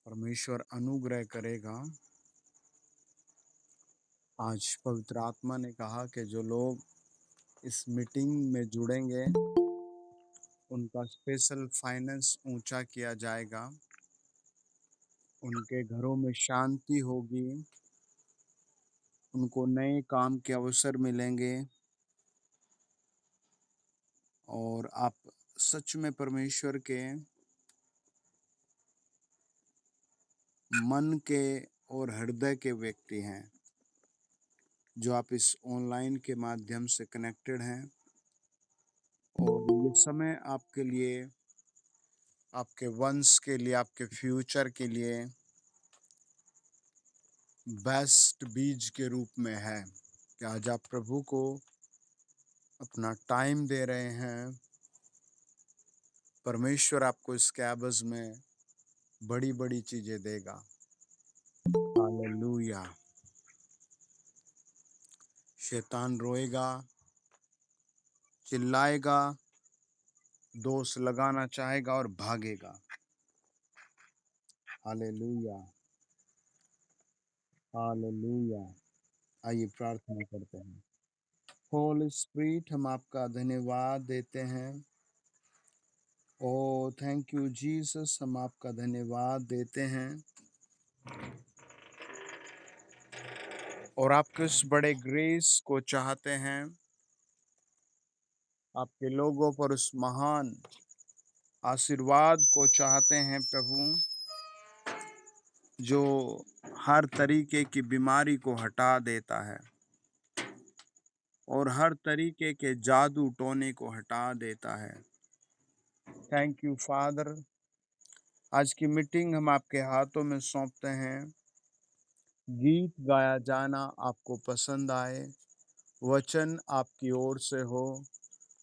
परमेश्वर अनुग्रह करेगा। आज पवित्र आत्मा ने कहा कि जो लोग इस मीटिंग में जुड़ेंगे उनका स्पेशल फाइनेंस ऊंचा किया जाएगा, उनके घरों में शांति होगी, उनको नए काम के अवसर मिलेंगे और आप सच में परमेश्वर के मन के और हृदय के व्यक्ति हैं जो आप इस ऑनलाइन के माध्यम से कनेक्टेड हैं। और ये समय आपके लिए, आपके वंश के लिए, आपके फ्यूचर के लिए बेस्ट बीज के रूप में है कि आज आप प्रभु को अपना टाइम दे रहे हैं। परमेश्वर आपको इसके एवज में बड़ी बड़ी चीजें देगा। हालेलुया। शैतान रोएगा, चिल्लाएगा, दोष लगाना चाहेगा और भागेगा। Hallelujah, hallelujah. आइए प्रार्थना करते हैं। होली स्पिरिट, हम आपका धन्यवाद देते हैं। ओ थैंक यू जीसस, हम आपका धन्यवाद देते हैं और आपके उस बड़े ग्रेस को चाहते हैं। आपके लोगों पर उस महान आशीर्वाद को चाहते हैं प्रभु, जो हर तरीके की बीमारी को हटा देता है और हर तरीके के जादू टोने को हटा देता है। Thank you father. आज की मीटिंग हम आपके हाथों में सौंपते हैं। गीत गाया जाना आपको पसंद आए, वचन आपकी ओर से हो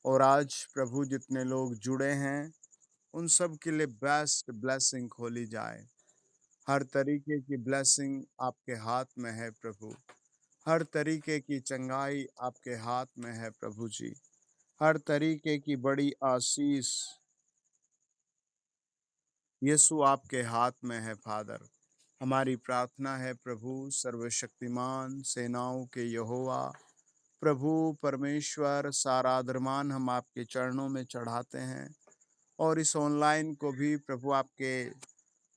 और आज प्रभु जितने लोग जुड़े हैं उन सब के लिए बेस्ट ब्लेसिंग खोली जाए। हर तरीके की ब्लेसिंग आपके हाथ में है प्रभु। हर तरीके की चंगाई आपके हाथ में है प्रभु जी। हर तरीके की बड़ी आशीष यीशु आपके हाथ में है फादर। हमारी प्रार्थना है प्रभु सर्वशक्तिमान सेनाओं के यहोवा, प्रभु परमेश्वर, सारा आदरमान हम आपके चरणों में चढ़ाते हैं और इस ऑनलाइन को भी प्रभु आपके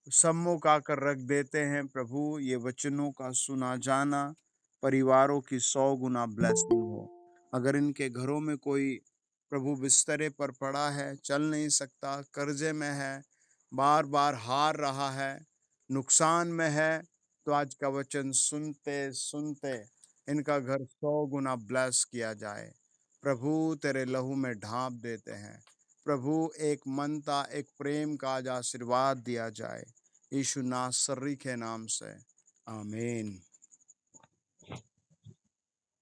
सम्मुख आकर रख देते हैं। प्रभु ये वचनों का सुना जाना परिवारों की 100 गुना ब्लेसिंग हो। अगर इनके घरों में कोई प्रभु बिस्तरे पर पड़ा है, चल नहीं सकता, कर्जे में है, बार बार हार रहा है, नुकसान में है, तो आज का वचन सुनते सुनते इनका घर 100 गुना ब्लेस किया जाए। प्रभु तेरे लहू में ढांप देते हैं। प्रभु एक मनता, एक प्रेम का आज आशीर्वाद दिया जाए यीशु नासरी के नाम से। आमीन,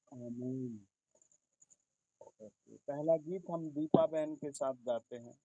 आमीन। पहला गीत हम दीपा बहन के साथ गाते हैं।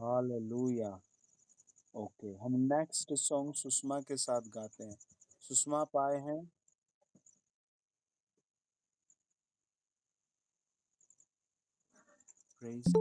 हालेलुया। ओके, हम नेक्स्ट सॉन्ग सुषमा के साथ गाते हैं। सुषमा आप आए हैं। Praise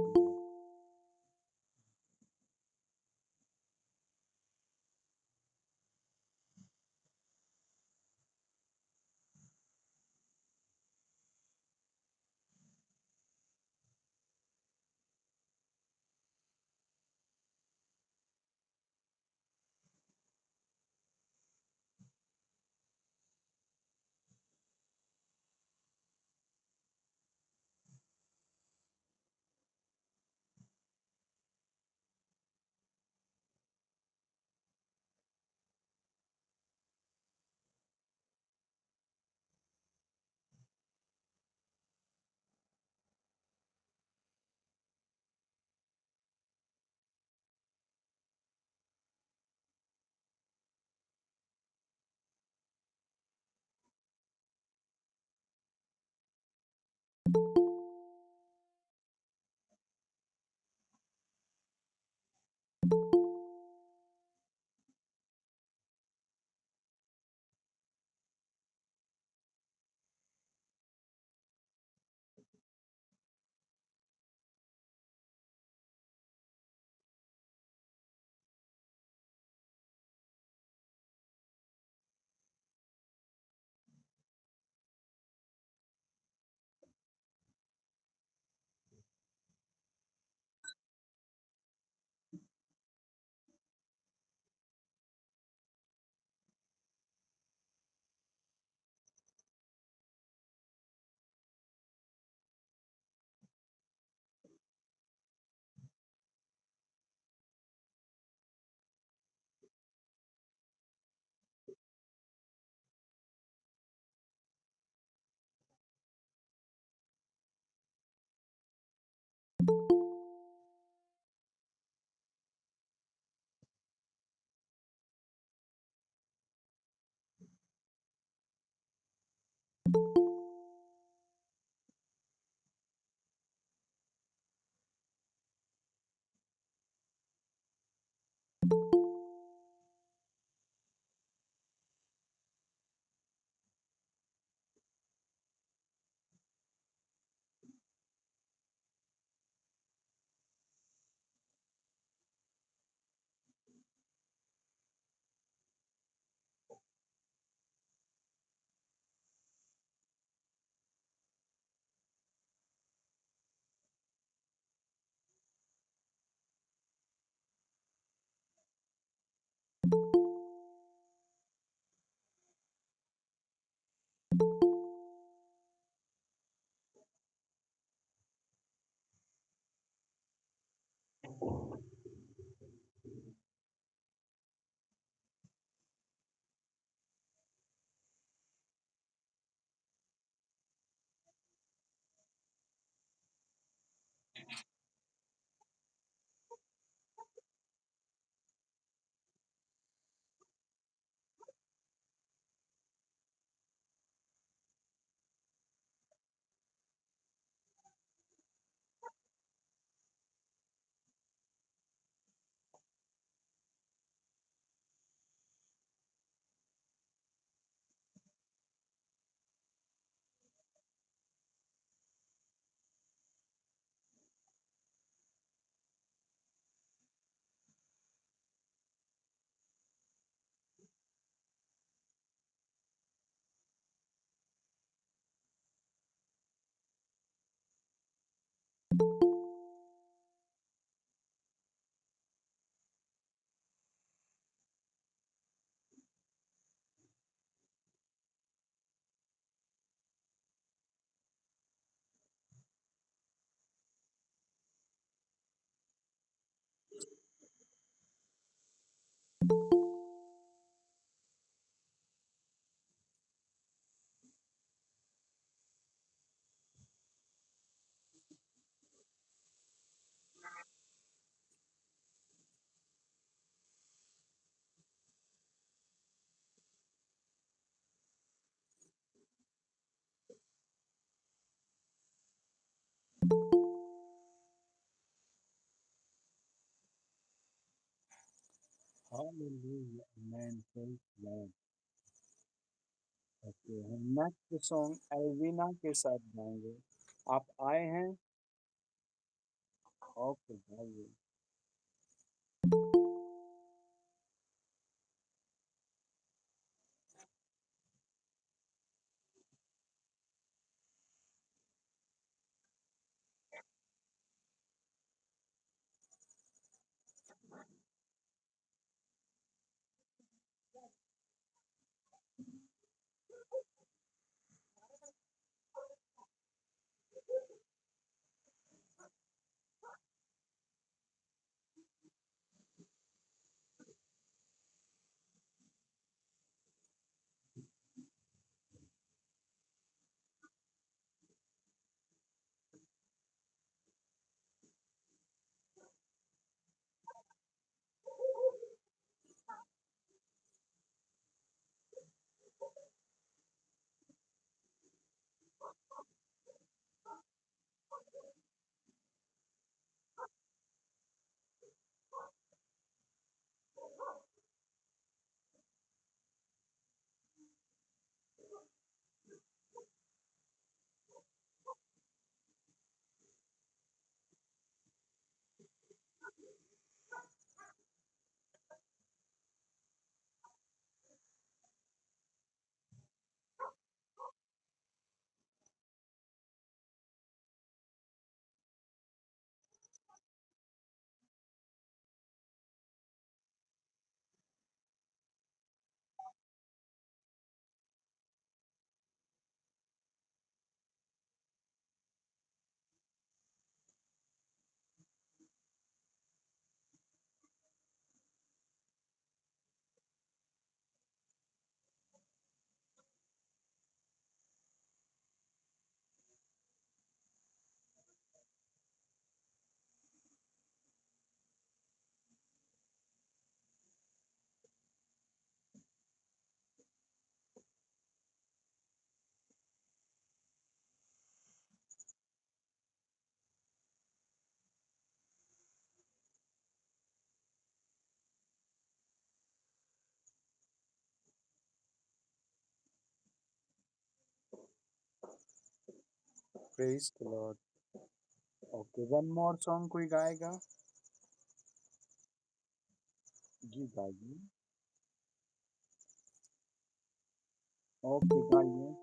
Hallelujah. Amen. Praise Lord. Okay, हम नेक्स्ट सॉन्ग एल्विना के साथ गाएंगे। आप आए हैं? ओके गाइए। Praise the Lord. Okay, one more song कोई गाएगा? जी गाइए। ओके गाइए।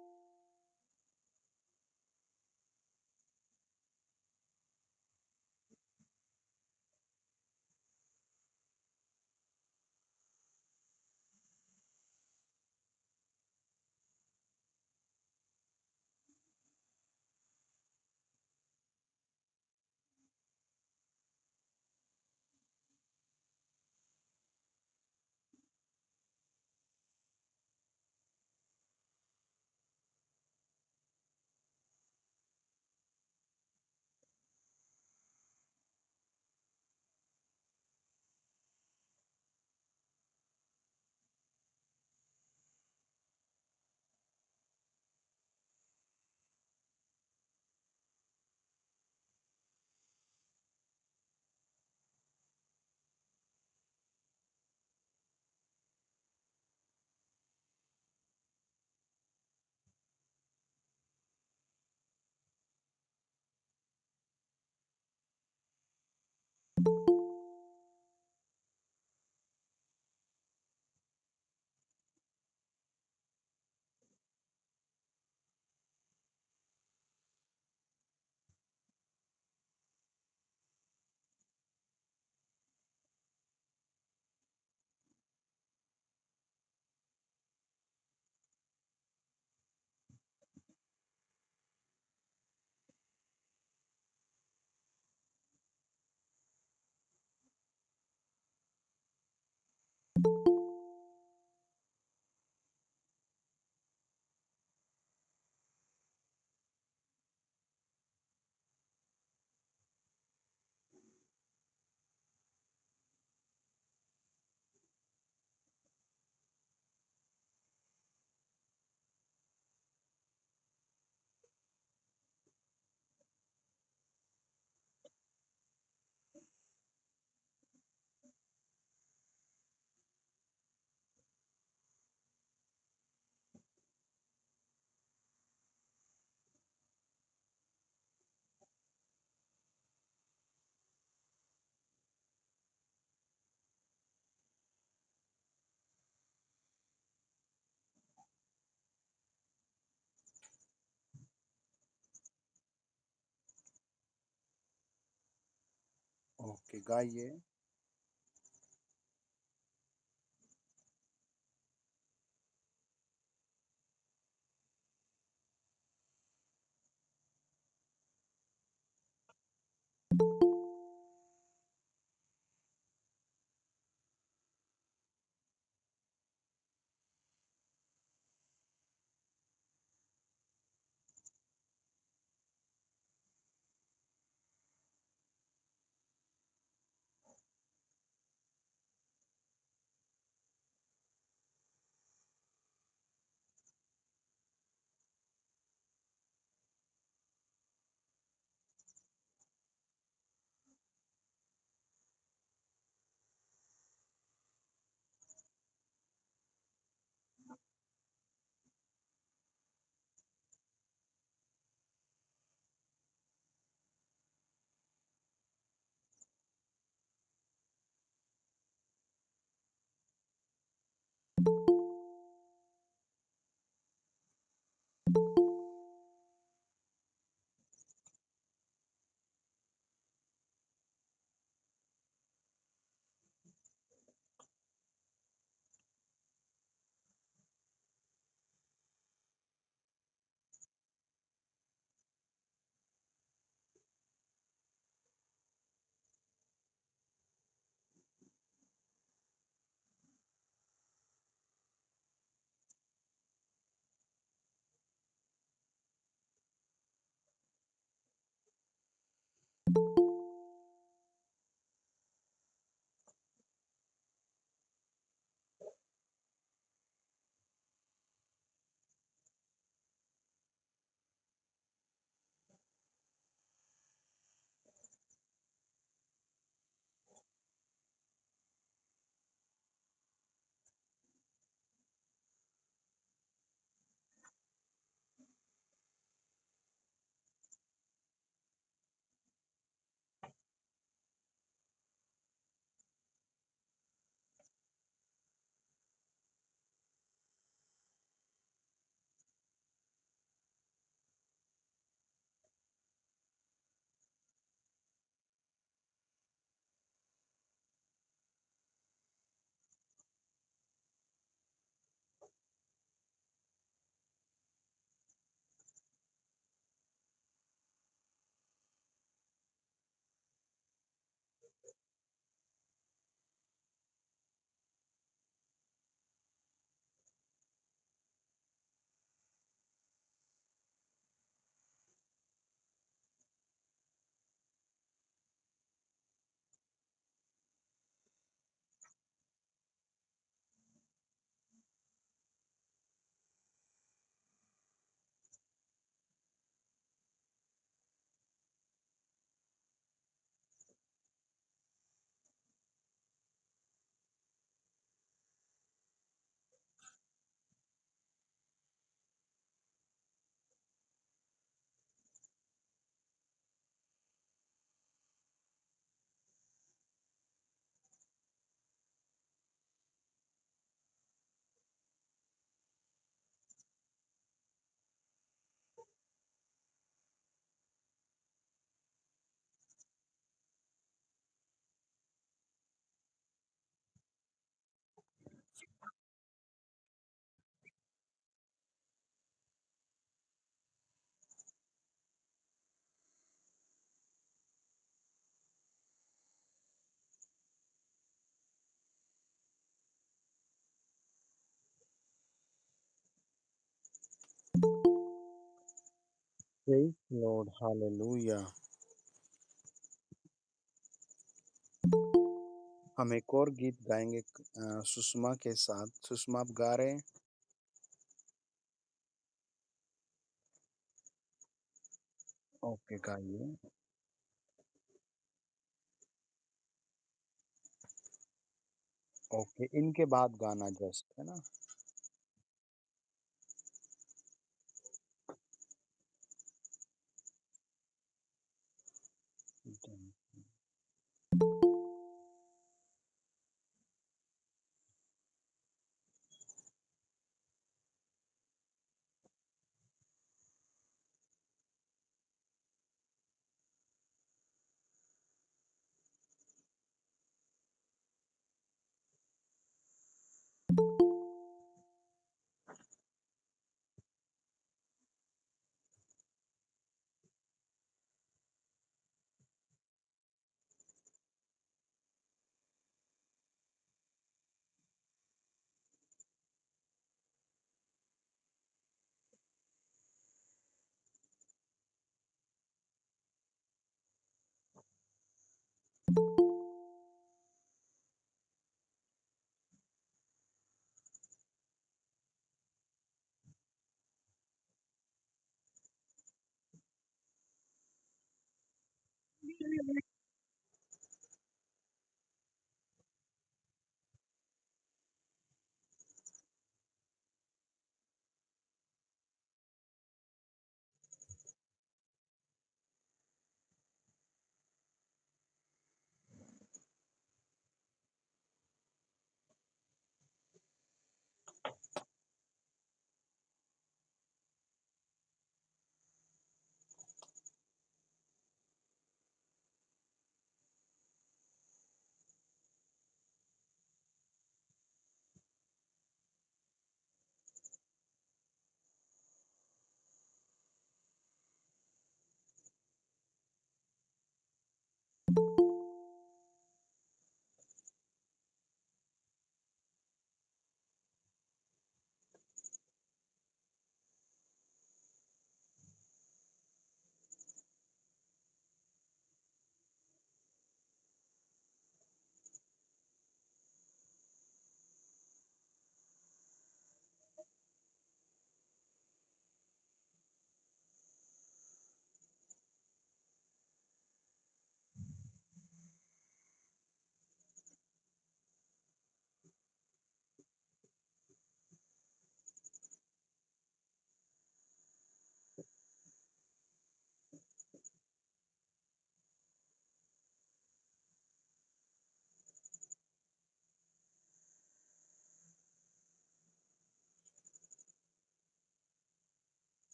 ओके, गाइए। Praise Lord, hallelujah. हम एक और गीत गाएंगे सुषमा के साथ। सुषमा, आप गा रहे हैं? ओके, गाइए। ओके, इनके बाद गाना जस्ट, है ना? डन।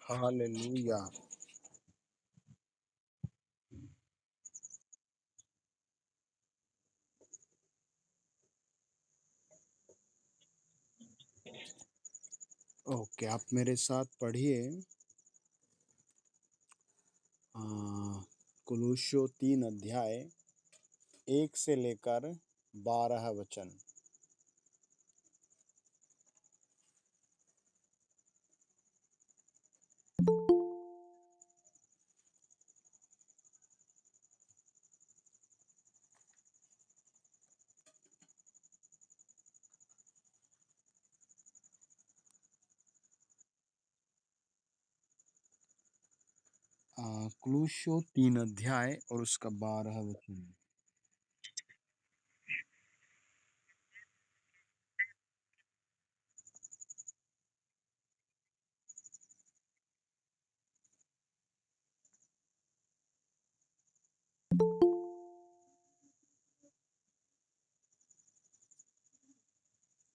हालेलुया। ओके, आप मेरे साथ पढ़िए। आ, कुलूस्यो 3 अध्याय 1 से लेकर 12 वचन। कुलूस्यो 3 अध्याय और उसका 12 वचन।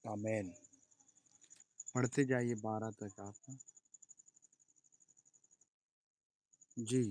आमेन। पढ़ते जाइए 12 तक आप। जी।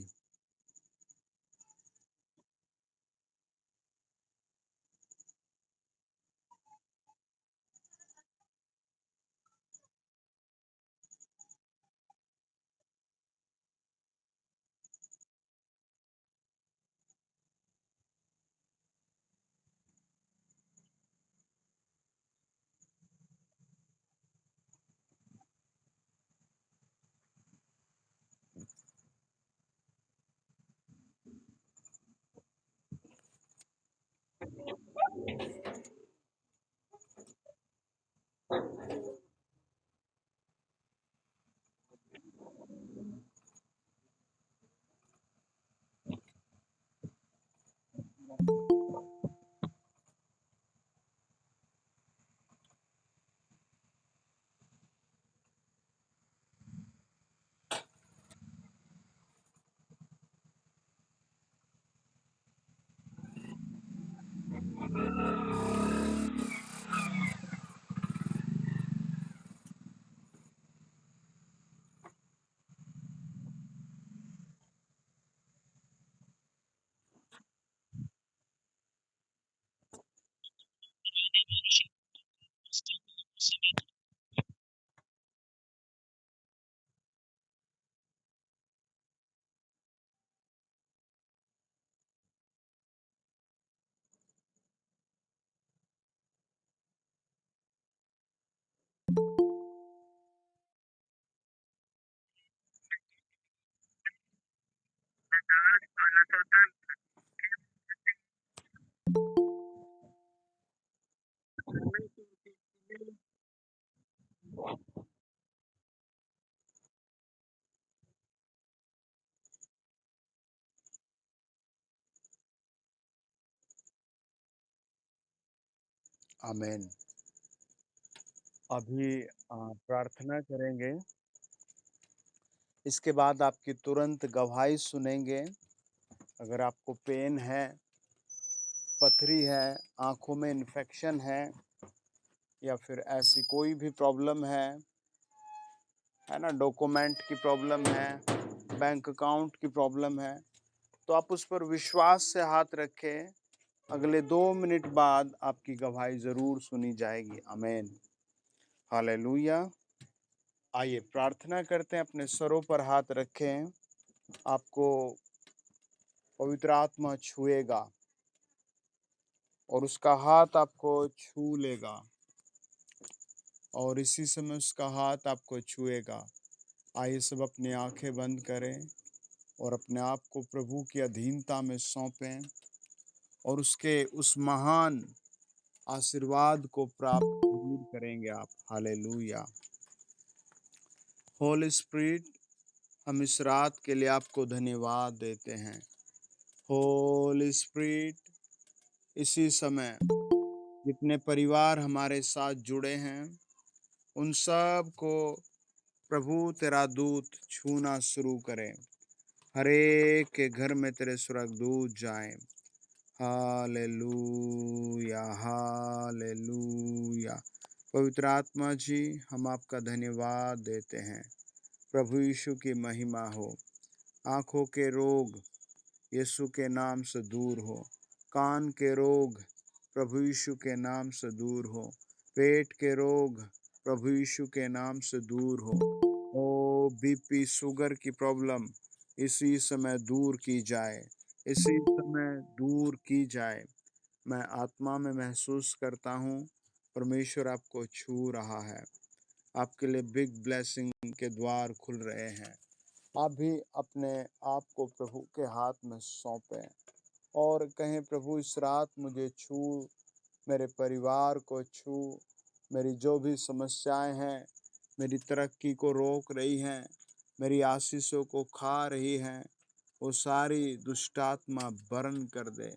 आमीन। अभी प्रार्थना करेंगे। इसके बाद आपकी तुरंत गवाही सुनेंगे। अगर आपको पेन है, पथरी है, आँखों में इन्फेक्शन है या फिर ऐसी कोई भी प्रॉब्लम है ना, डॉक्यूमेंट की प्रॉब्लम है, बैंक अकाउंट की प्रॉब्लम है, तो आप उस पर विश्वास से हाथ रखें। अगले 2 मिनट बाद आपकी गवाही ज़रूर सुनी जाएगी। आमीन। हालेलुया। आइए प्रार्थना करते हैं, अपने सरों पर हाथ रखें। आपको पवित्र आत्मा छुएगा और उसका हाथ आपको छू लेगा और इसी समय उसका हाथ आपको छुएगा। आइए सब अपनी आंखें बंद करें और अपने आप को प्रभु की अधीनता में सौंपें और उसके उस महान आशीर्वाद को प्राप्त ज़रूर करेंगे आप। हालेलुया। होली स्पिरिट, हम इस रात के लिए आपको धन्यवाद देते हैं। होली स्पिरिट, इसी समय जितने परिवार हमारे साथ जुड़े हैं, उन सब को प्रभु तेरा दूत छूना शुरू करे। हर एक के घर में तेरे स्वर्गदूत जाएं। Hallelujah, hallelujah. पवित्र आत्मा जी, हम आपका धन्यवाद देते हैं। प्रभु यीशु की महिमा हो। आँखों के रोग यीशु के नाम से दूर हो। कान के रोग प्रभु यीशु के नाम से दूर हो। पेट के रोग प्रभु यीशु के नाम से दूर हो। ओ बीपी शुगर की प्रॉब्लम इसी समय दूर की जाए, इसी समय दूर की जाए। मैं आत्मा में महसूस करता हूँ परमेश्वर आपको छू रहा है। आपके लिए बिग ब्लेसिंग के द्वार खुल रहे हैं। आप भी अपने आप को प्रभु के हाथ में सौंपें और कहें, प्रभु इस रात मुझे छू, मेरे परिवार को छू, मेरी जो भी समस्याएं हैं, मेरी तरक्की को रोक रही हैं, मेरी आशीषों को खा रही हैं, वो सारी दुष्टात्मा बर्न कर दे।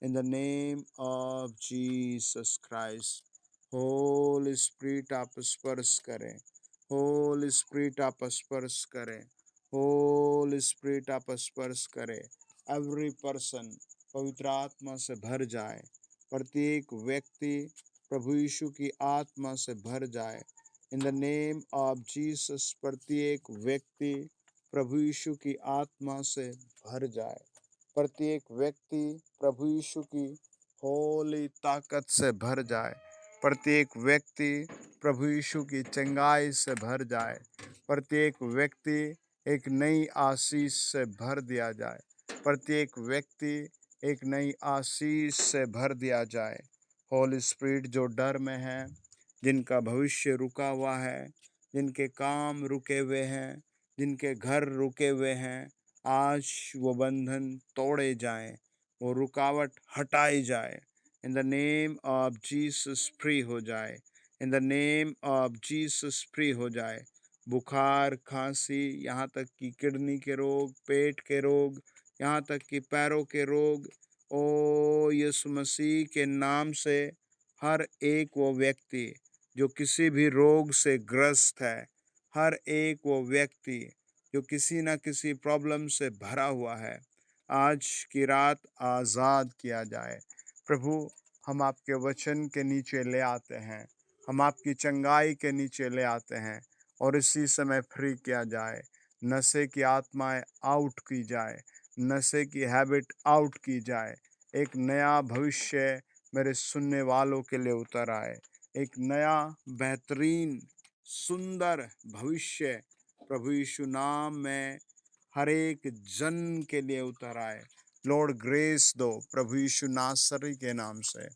In the name of Jesus Christ. Holy spirit आप स्पर्श करें। होली स्पिरिट आप स्पर्श करें। होली स्पिरिट आप स्पर्श करें। एवरी पर्सन पवित्र आत्मा से भर जाए। प्रत्येक व्यक्ति प्रभु यीशु की आत्मा से भर जाए। इन द नेम ऑफ जीसस, प्रत्येक व्यक्ति प्रभु यीशु की आत्मा से भर जाए। प्रत्येक व्यक्ति प्रभु यीशु की होली ताकत से भर जाए। प्रत्येक व्यक्ति प्रभु यीशु की चंगाई से भर जाए। प्रत्येक व्यक्ति एक नई आशीष से भर दिया जाए। प्रत्येक व्यक्ति एक नई आशीष से भर दिया जाए। होली स्पिरिट, जो डर में है, जिनका भविष्य रुका हुआ है, जिनके काम रुके हुए हैं, जिनके घर रुके हुए हैं, आज वो बंधन तोड़े जाएं, वो रुकावट हटाई जाए। इन the name of Jesus free हो जाए। इन the name of Jesus free हो जाए। बुखार, खांसी, यहाँ तक कि किडनी के रोग, पेट के रोग, यहाँ तक कि पैरों के रोग, ओ यीशु मसीह के नाम से हर एक वो व्यक्ति जो किसी भी रोग से ग्रस्त है, हर एक वो व्यक्ति जो किसी न किसी प्रॉब्लम से भरा हुआ है, आज की रात आज़ाद किया जाए। प्रभु, हम आपके वचन के नीचे ले आते हैं, हम आपकी चंगाई के नीचे ले आते हैं और इसी समय फ्री किया जाए। नशे की आत्माएं आउट की जाए, नशे की हैबिट आउट की जाए। एक नया भविष्य मेरे सुनने वालों के लिए उतर आए। एक नया बेहतरीन सुंदर भविष्य प्रभु यीशु नाम में हर एक जन के लिए उतर आए। लॉर्ड ग्रेस दो प्रभु यीशु नासरी के नाम से।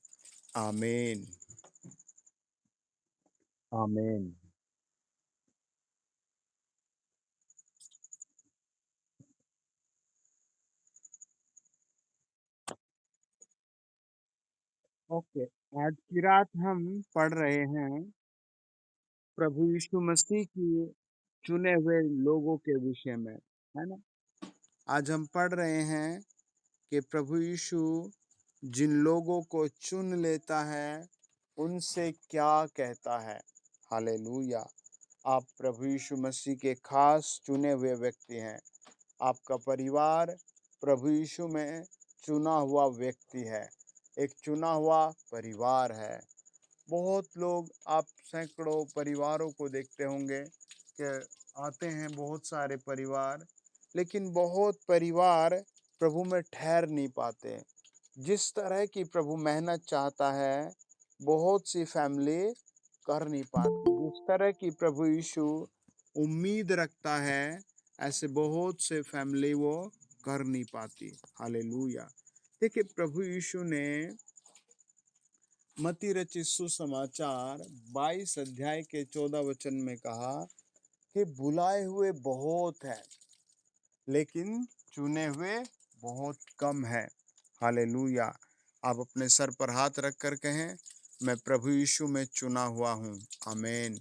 आमीन। आमीन। ओके, आज की रात हम पढ़ रहे हैं प्रभु यीशु मसीह की चुने हुए लोगों के विषय में, है ना? आज हम पढ़ रहे हैं कि प्रभु यीशु जिन लोगों को चुन लेता है, उनसे क्या कहता है। हालेलूया! आप प्रभु यीशु मसीह के खास चुने हुए व्यक्ति हैं। आपका परिवार प्रभु यीशु में चुना हुआ व्यक्ति है, एक चुना हुआ परिवार है। बहुत लोग आप सैकड़ों परिवारों को देखते होंगे कि आते हैं बहुत सारे परिवार, लेकिन बहुत परिवार प्रभु में ठहर नहीं पाते। जिस तरह की प्रभु मेहनत चाहता है, बहुत सी फैमिली कर नहीं पाती। जिस तरह की प्रभु यीशु उम्मीद रखता है, ऐसे बहुत से फैमिली वो कर नहीं पाती। हालेलूया! देखिए, प्रभु यीशु ने मत्ती रचित सुसमाचार 22 अध्याय के 14 वचन में कहा कि बुलाए हुए बहुत हैं, लेकिन चुने हुए बहुत कम हैं। हालेलूया! आप अपने सर पर हाथ रख कर कहें, मैं प्रभु यीशु में चुना हुआ हूँ। आमीन।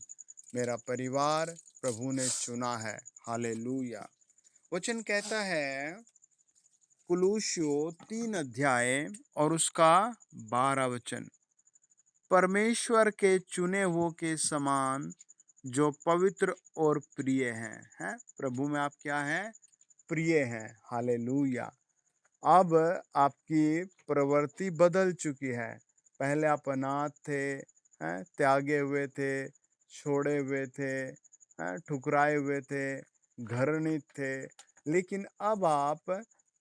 मेरा परिवार प्रभु ने चुना है। हालेलूया! वचन कहता है कुलुस्सियों 3 अध्याय और उसका 12 वचन, परमेश्वर के चुने हुओं के समान जो पवित्र और प्रिय हैं। प्रभु में आप क्या हैं? प्रिय हैं। हालेलूया! अब आपकी प्रवृत्ति बदल चुकी है। पहले आप अनाथ थे, हैं? त्यागे हुए थे, छोड़े हुए थे, हैं? ठुकराए हुए थे, घृणित थे, लेकिन अब आप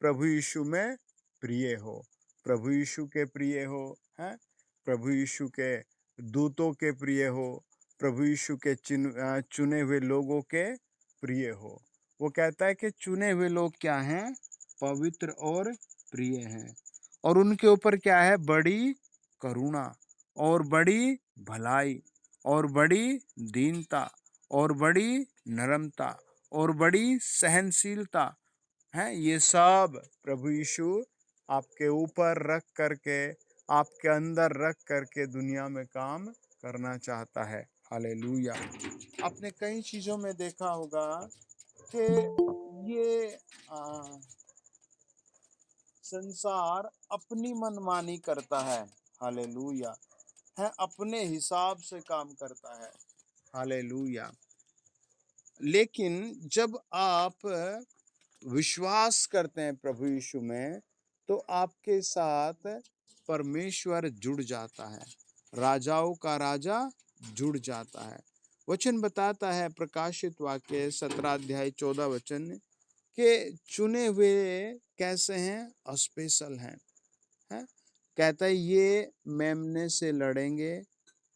प्रभु यीशु में प्रिय हो। प्रभु यीशु के प्रिय हो, हैं? प्रभु यीशु के दूतों के प्रिय हो, प्रभु यीशु के चुने हुए लोगों के प्रिय हो। वो कहता है कि चुने हुए लोग क्या हैं? पवित्र और प्रिय हैं, और उनके ऊपर क्या है? बड़ी करुणा और बड़ी भलाई और बड़ी दीनता और बड़ी नरमता और बड़ी सहनशीलता है। ये सब प्रभु यीशु आपके ऊपर रख करके, आपके अंदर रख करके दुनिया में काम करना चाहता है। हालेलूया! आपने कई चीजों में देखा होगा कि ये संसार अपनी मनमानी करता है। हालेलूया! है, अपने हिसाब से काम करता है। हालेलूया! लेकिन जब आप विश्वास करते हैं प्रभु यीशु में, तो आपके साथ परमेश्वर जुड़ जाता है। राजाओं का राजा जुड़ जाता है। वचन बताता है प्रकाशित वाक्य 17 अध्याय 14 वचन के चुने हुए कैसे हैं? स्पेशल हैं। है? कहता है ये मेमने से लड़ेंगे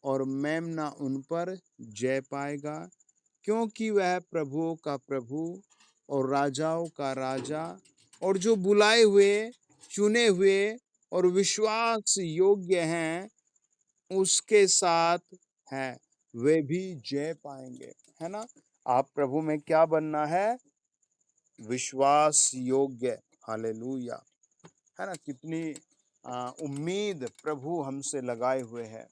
और मेमना उन पर जय पाएगा, क्योंकि वह प्रभुओं का प्रभु और राजाओं का राजा और जो बुलाए हुए, चुने हुए और विश्वास योग्य हैं, उसके साथ है। वे भी जय पाएंगे। है ना? आप प्रभु में क्या बनना है? विश्वास योग्य। हालेलूया! है ना? कितनी उम्मीद प्रभु हमसे लगाए हुए है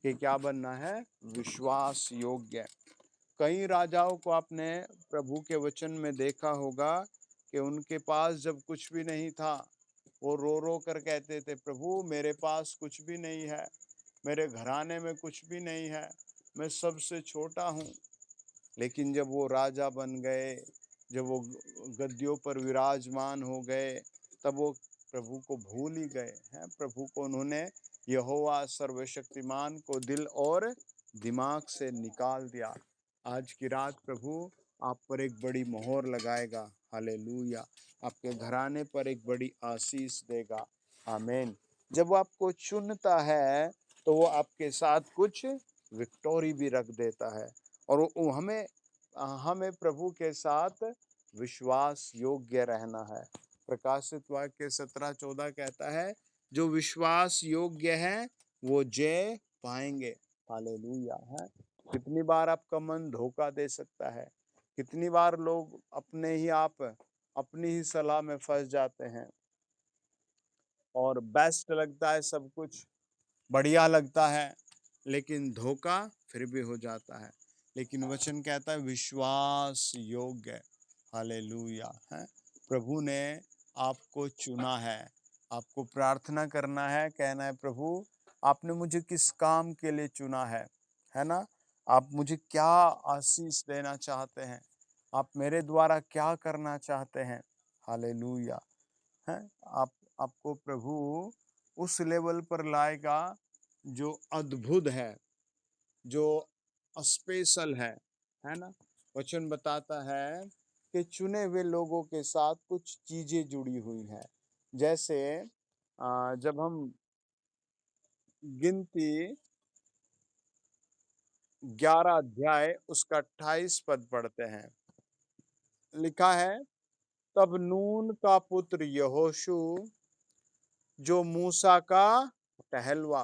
कि क्या बनना है? विश्वास योग्य। कई राजाओं को आपने प्रभु के वचन में देखा होगा कि उनके पास जब कुछ भी नहीं था, वो रो रो कर कहते थे, प्रभु मेरे पास कुछ भी नहीं है, मेरे घराने में कुछ भी नहीं है, मैं सबसे छोटा हूँ। लेकिन जब वो राजा बन गए, जब वो गद्दियों पर विराजमान हो गए, तब वो प्रभु को भूल ही गए हैं। प्रभु को उन्होंने, यहोवा सर्वशक्तिमान को दिल और दिमाग से निकाल दिया। आज की रात प्रभु आप पर एक बड़ी मोहर लगाएगा। हालेलूया! आपके घराने पर एक बड़ी आशीष देगा। आमीन। जब वो आपको चुनता है, तो वो आपके साथ कुछ विक्टोरी भी रख देता है, और वो हमें प्रभु के साथ विश्वास योग्य रहना है। प्रकाशित वाक्य 17-14 कहता है, जो विश्वास योग्य है वो जय पाएंगे। हालेलूया! है। कितनी बार आपका मन धोखा दे सकता है। कितनी बार लोग अपनी ही सलाह में फँस जाते हैं और बेस्ट लगता है सब कुछ, बढ़िया लगता है, लेकिन धोखा फिर भी हो जाता है। लेकिन वचन कहता है विश्वास योग्य, हालेलुया, हैं? प्रभु ने आपको चुना है, आपको प्रार्थना करना है, कहना है प्रभु आपने मुझे किस काम के लिए चुना है ना? आप मुझे क्या आशीष देना चाहते हैं? आप मेरे द्वारा क्या करना चाहते हैं? हालेलुया, हैं? आप आपको प्रभु उस लेवल पर लाएगा जो अद्भुत है, जो स्पेशल है ना? वचन बताता है कि चुने हुए लोगों के साथ कुछ चीज़ें जुड़ी हुई हैं। जैसे जब हम गिनती 11 अध्याय उसका 28 पद पढ़ते हैं, लिखा है, तब नून का पुत्र यहोशू जो मूसा का टहलुआ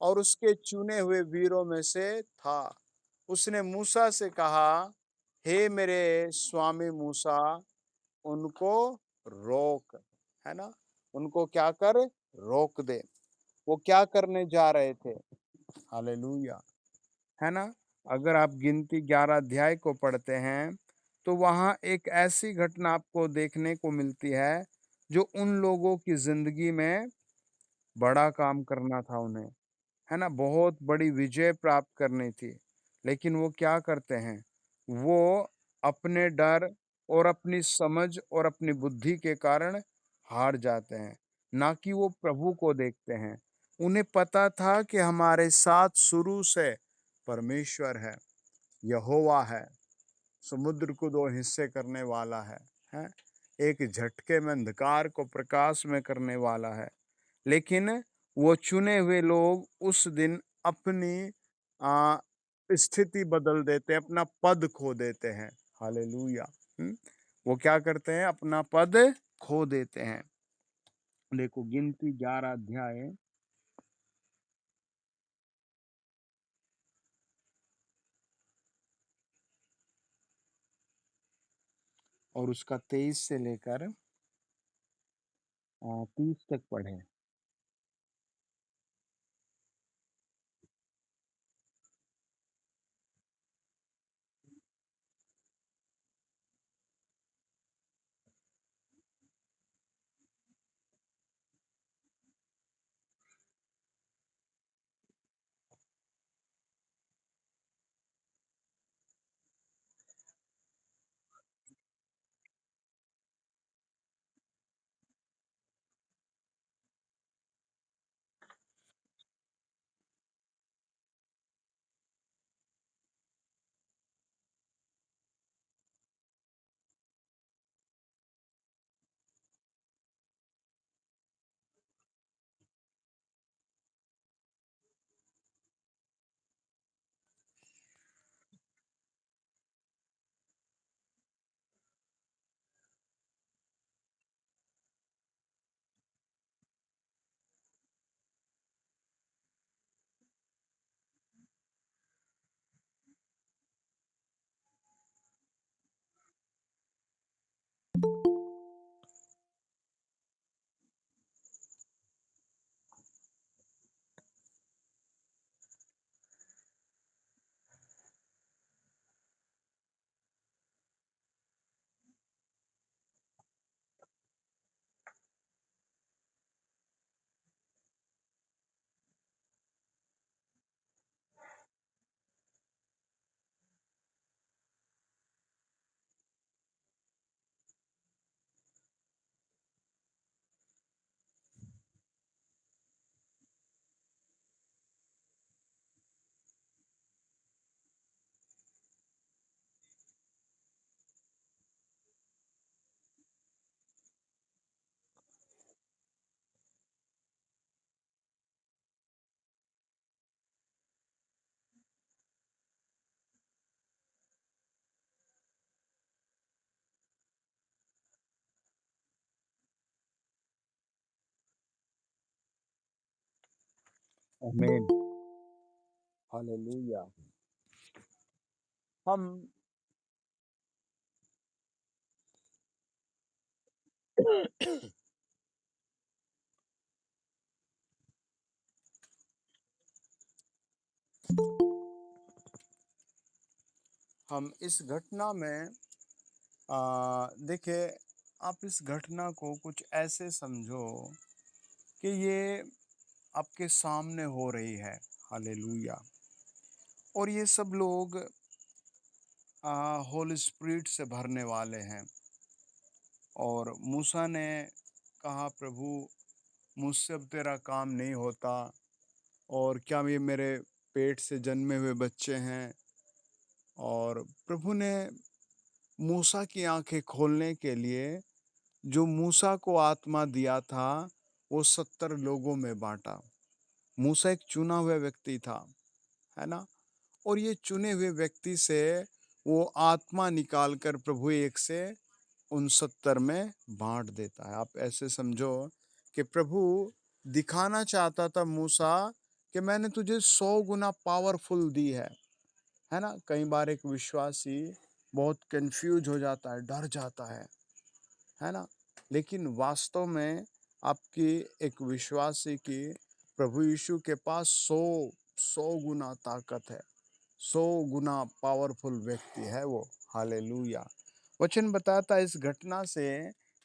और उसके चुने हुए वीरों में से था, उसने मूसा से कहा, हे मेरे स्वामी मूसा, उनको रोक, है ना? उनको क्या कर? रोक दे। वो क्या करने जा रहे थे? हालेलुया, है ना? अगर आप गिनती 11 अध्याय को पढ़ते हैं, तो वहाँ एक ऐसी घटना आपको देखने को मिलती है, जो उन लोगों की ज़िंदगी में बड़ा काम करना था उन्हें। है ना? बहुत बड़ी विजय प्राप्त करनी थी। लेकिन वो क्या करते हैं? वो अपने डर और अपनी समझ और अपनी बुद्धि के कारण हार जाते हैं, ना कि वो प्रभु को देखते हैं। उन्हें पता था कि हमारे साथ शुरू से परमेश्वर है, यहोवा है, समुद्र को 2 हिस्से करने वाला हैं? एक झटके में अंधकार को प्रकाश में करने वाला है। लेकिन वो चुने हुए लोग उस दिन अपनी आ, स्थिति बदल देते हैं, अपना पद खो देते हैं। हालेलुया, वो क्या करते हैं? अपना पद खो देते हैं। देखो गिनती 11 अध्याय और उसका 23 से लेकर 30 तक पढ़े। आमीन, हालेलुया। हम हम इस घटना में देखिए, आप इस घटना को कुछ ऐसे समझो कि ये आपके सामने हो रही है। हालेलुया। और ये सब लोग होली स्पिरिट से भरने वाले हैं। और मूसा ने कहा, प्रभु मुझसे अब तेरा काम नहीं होता, और क्या ये मेरे पेट से जन्मे हुए बच्चे हैं। और प्रभु ने मूसा की आंखें खोलने के लिए जो मूसा को आत्मा दिया था, वो 70 लोगों में बांटा। मूसा एक चुना हुआ व्यक्ति था, है ना। और ये चुने हुए व्यक्ति से वो आत्मा निकाल कर प्रभु एक से उन 70 में बांट देता है। आप ऐसे समझो कि प्रभु दिखाना चाहता था मूसा कि मैंने तुझे 100 गुना पावरफुल दी है ना। कई बार एक विश्वासी बहुत कंफ्यूज हो जाता है, डर जाता है ना। लेकिन वास्तव में आपकी एक विश्वासी की प्रभु यीशु के पास 100 गुना ताकत है, 100 गुना पावरफुल व्यक्ति है वो। हालेलुया। वचन बताता है इस घटना से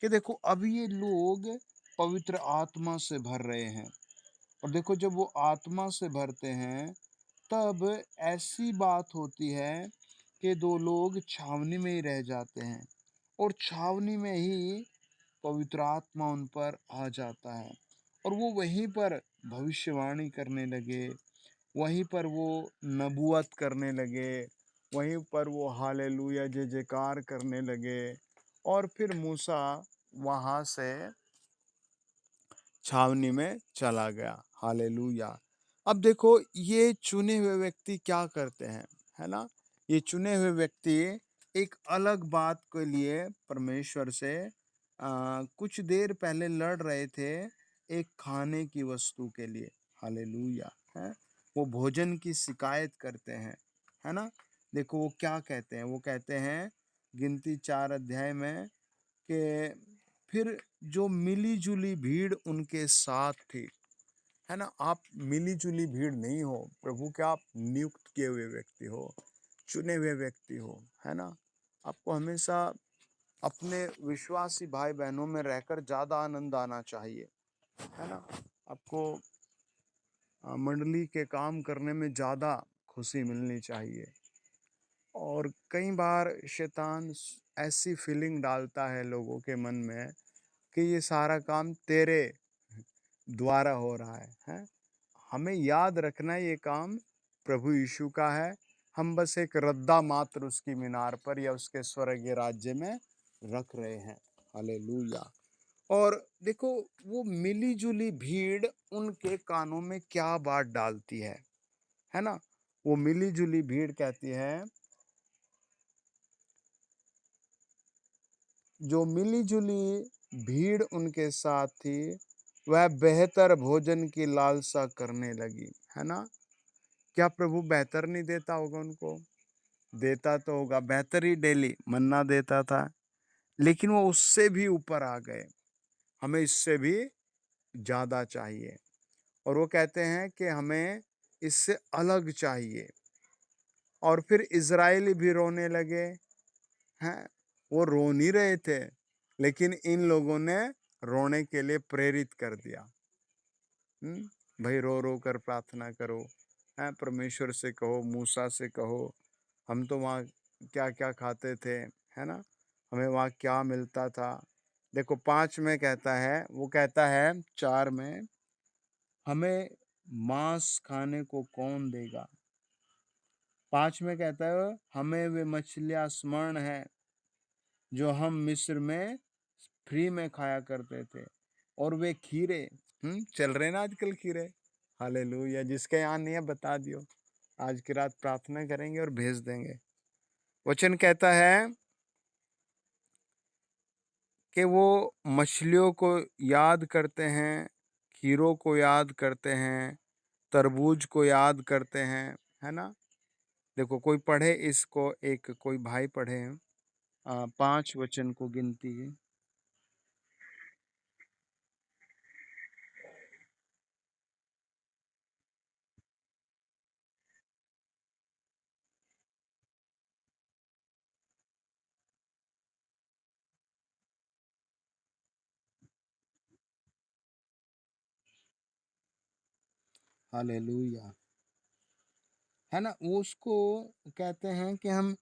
कि देखो, अब ये लोग पवित्र आत्मा से भर रहे हैं। और देखो, जब वो आत्मा से भरते हैं तब ऐसी बात होती है कि दो लोग छावनी में ही रह जाते हैं, और छावनी में ही पवित्र आत्मा उन पर आ जाता है। और वो वहीं पर भविष्यवाणी करने लगे, वहीं पर वो नबूवत करने लगे, वहीं पर वो हालेलुया जय जयकार करने लगे। और फिर मूसा वहां से छावनी में चला गया। हालेलुया। अब देखो, ये चुने हुए व्यक्ति क्या करते हैं, है ना। ये चुने हुए व्यक्ति एक अलग बात के लिए परमेश्वर से कुछ देर पहले लड़ रहे थे, एक खाने की वस्तु के लिए। हालेलुया। है, वो भोजन की शिकायत करते हैं, है ना। देखो वो क्या कहते हैं, वो कहते हैं गिनती 4 अध्याय में कि फिर जो मिली जुली भीड़ उनके साथ थी, है ना। आप मिली जुली भीड़ नहीं हो, प्रभु के आप नियुक्त किए हुए व्यक्ति हो, चुने हुए व्यक्ति हो, है ना। आपको हमेशा अपने विश्वासी भाई बहनों में रहकर ज्यादा आनंद आना चाहिए, है ना। आपको मंडली के काम करने में ज्यादा खुशी मिलनी चाहिए। और कई बार शैतान ऐसी फीलिंग डालता है लोगों के मन में कि ये सारा काम तेरे द्वारा हो रहा है। हमें याद रखना है, ये काम प्रभु यीशु का है। हम बस एक रद्दा मात्र उसकी मीनार पर या उसके स्वर्गीय राज्य में रख रहे हैं। हालेलुया। और देखो, वो मिली जुली भीड़ उनके कानों में क्या बात डालती है ना। वो मिली जुली भीड़ कहती है, जो मिली जुली भीड़ उनके साथ थी वह बेहतर भोजन की लालसा करने लगी, है ना। क्या प्रभु बेहतर नहीं देता होगा उनको? देता तो होगा, बेहतर ही डेली मन्ना देता था, लेकिन वो उससे भी ऊपर आ गए। हमें इससे भी ज्यादा चाहिए। और वो कहते हैं कि हमें इससे अलग चाहिए। और फिर इजराइली भी रोने लगे हैं। वो रो नहीं रहे थे, लेकिन इन लोगों ने रोने के लिए प्रेरित कर दिया। भाई, रो रो कर प्रार्थना करो, है परमेश्वर से कहो, मूसा से कहो, हम तो वहाँ क्या क्या खाते थे, है ना। हमें वहाँ क्या मिलता था। देखो 5 में कहता है, वो कहता है 4 में, हमें मांस खाने को कौन देगा। 5 में कहता है, हमें वे मछलियां स्मरण है जो हम मिस्र में फ्री में खाया करते थे, और वे खीरे, चल रहे ना आजकल खीरे। हालेलुया। जिसके यहाँ नहीं है बता दियो, आज की रात प्रार्थना करेंगे और भेज देंगे। वचन कहता है कि वो मछलियों को याद करते हैं, खीरों को याद करते हैं, तरबूज को याद करते हैं, है ना। देखो कोई पढ़े इसको, एक कोई भाई पढ़े 5 वचन को गिनती है। हालेलुया। है ना? वो उसको कहते हैं कि हम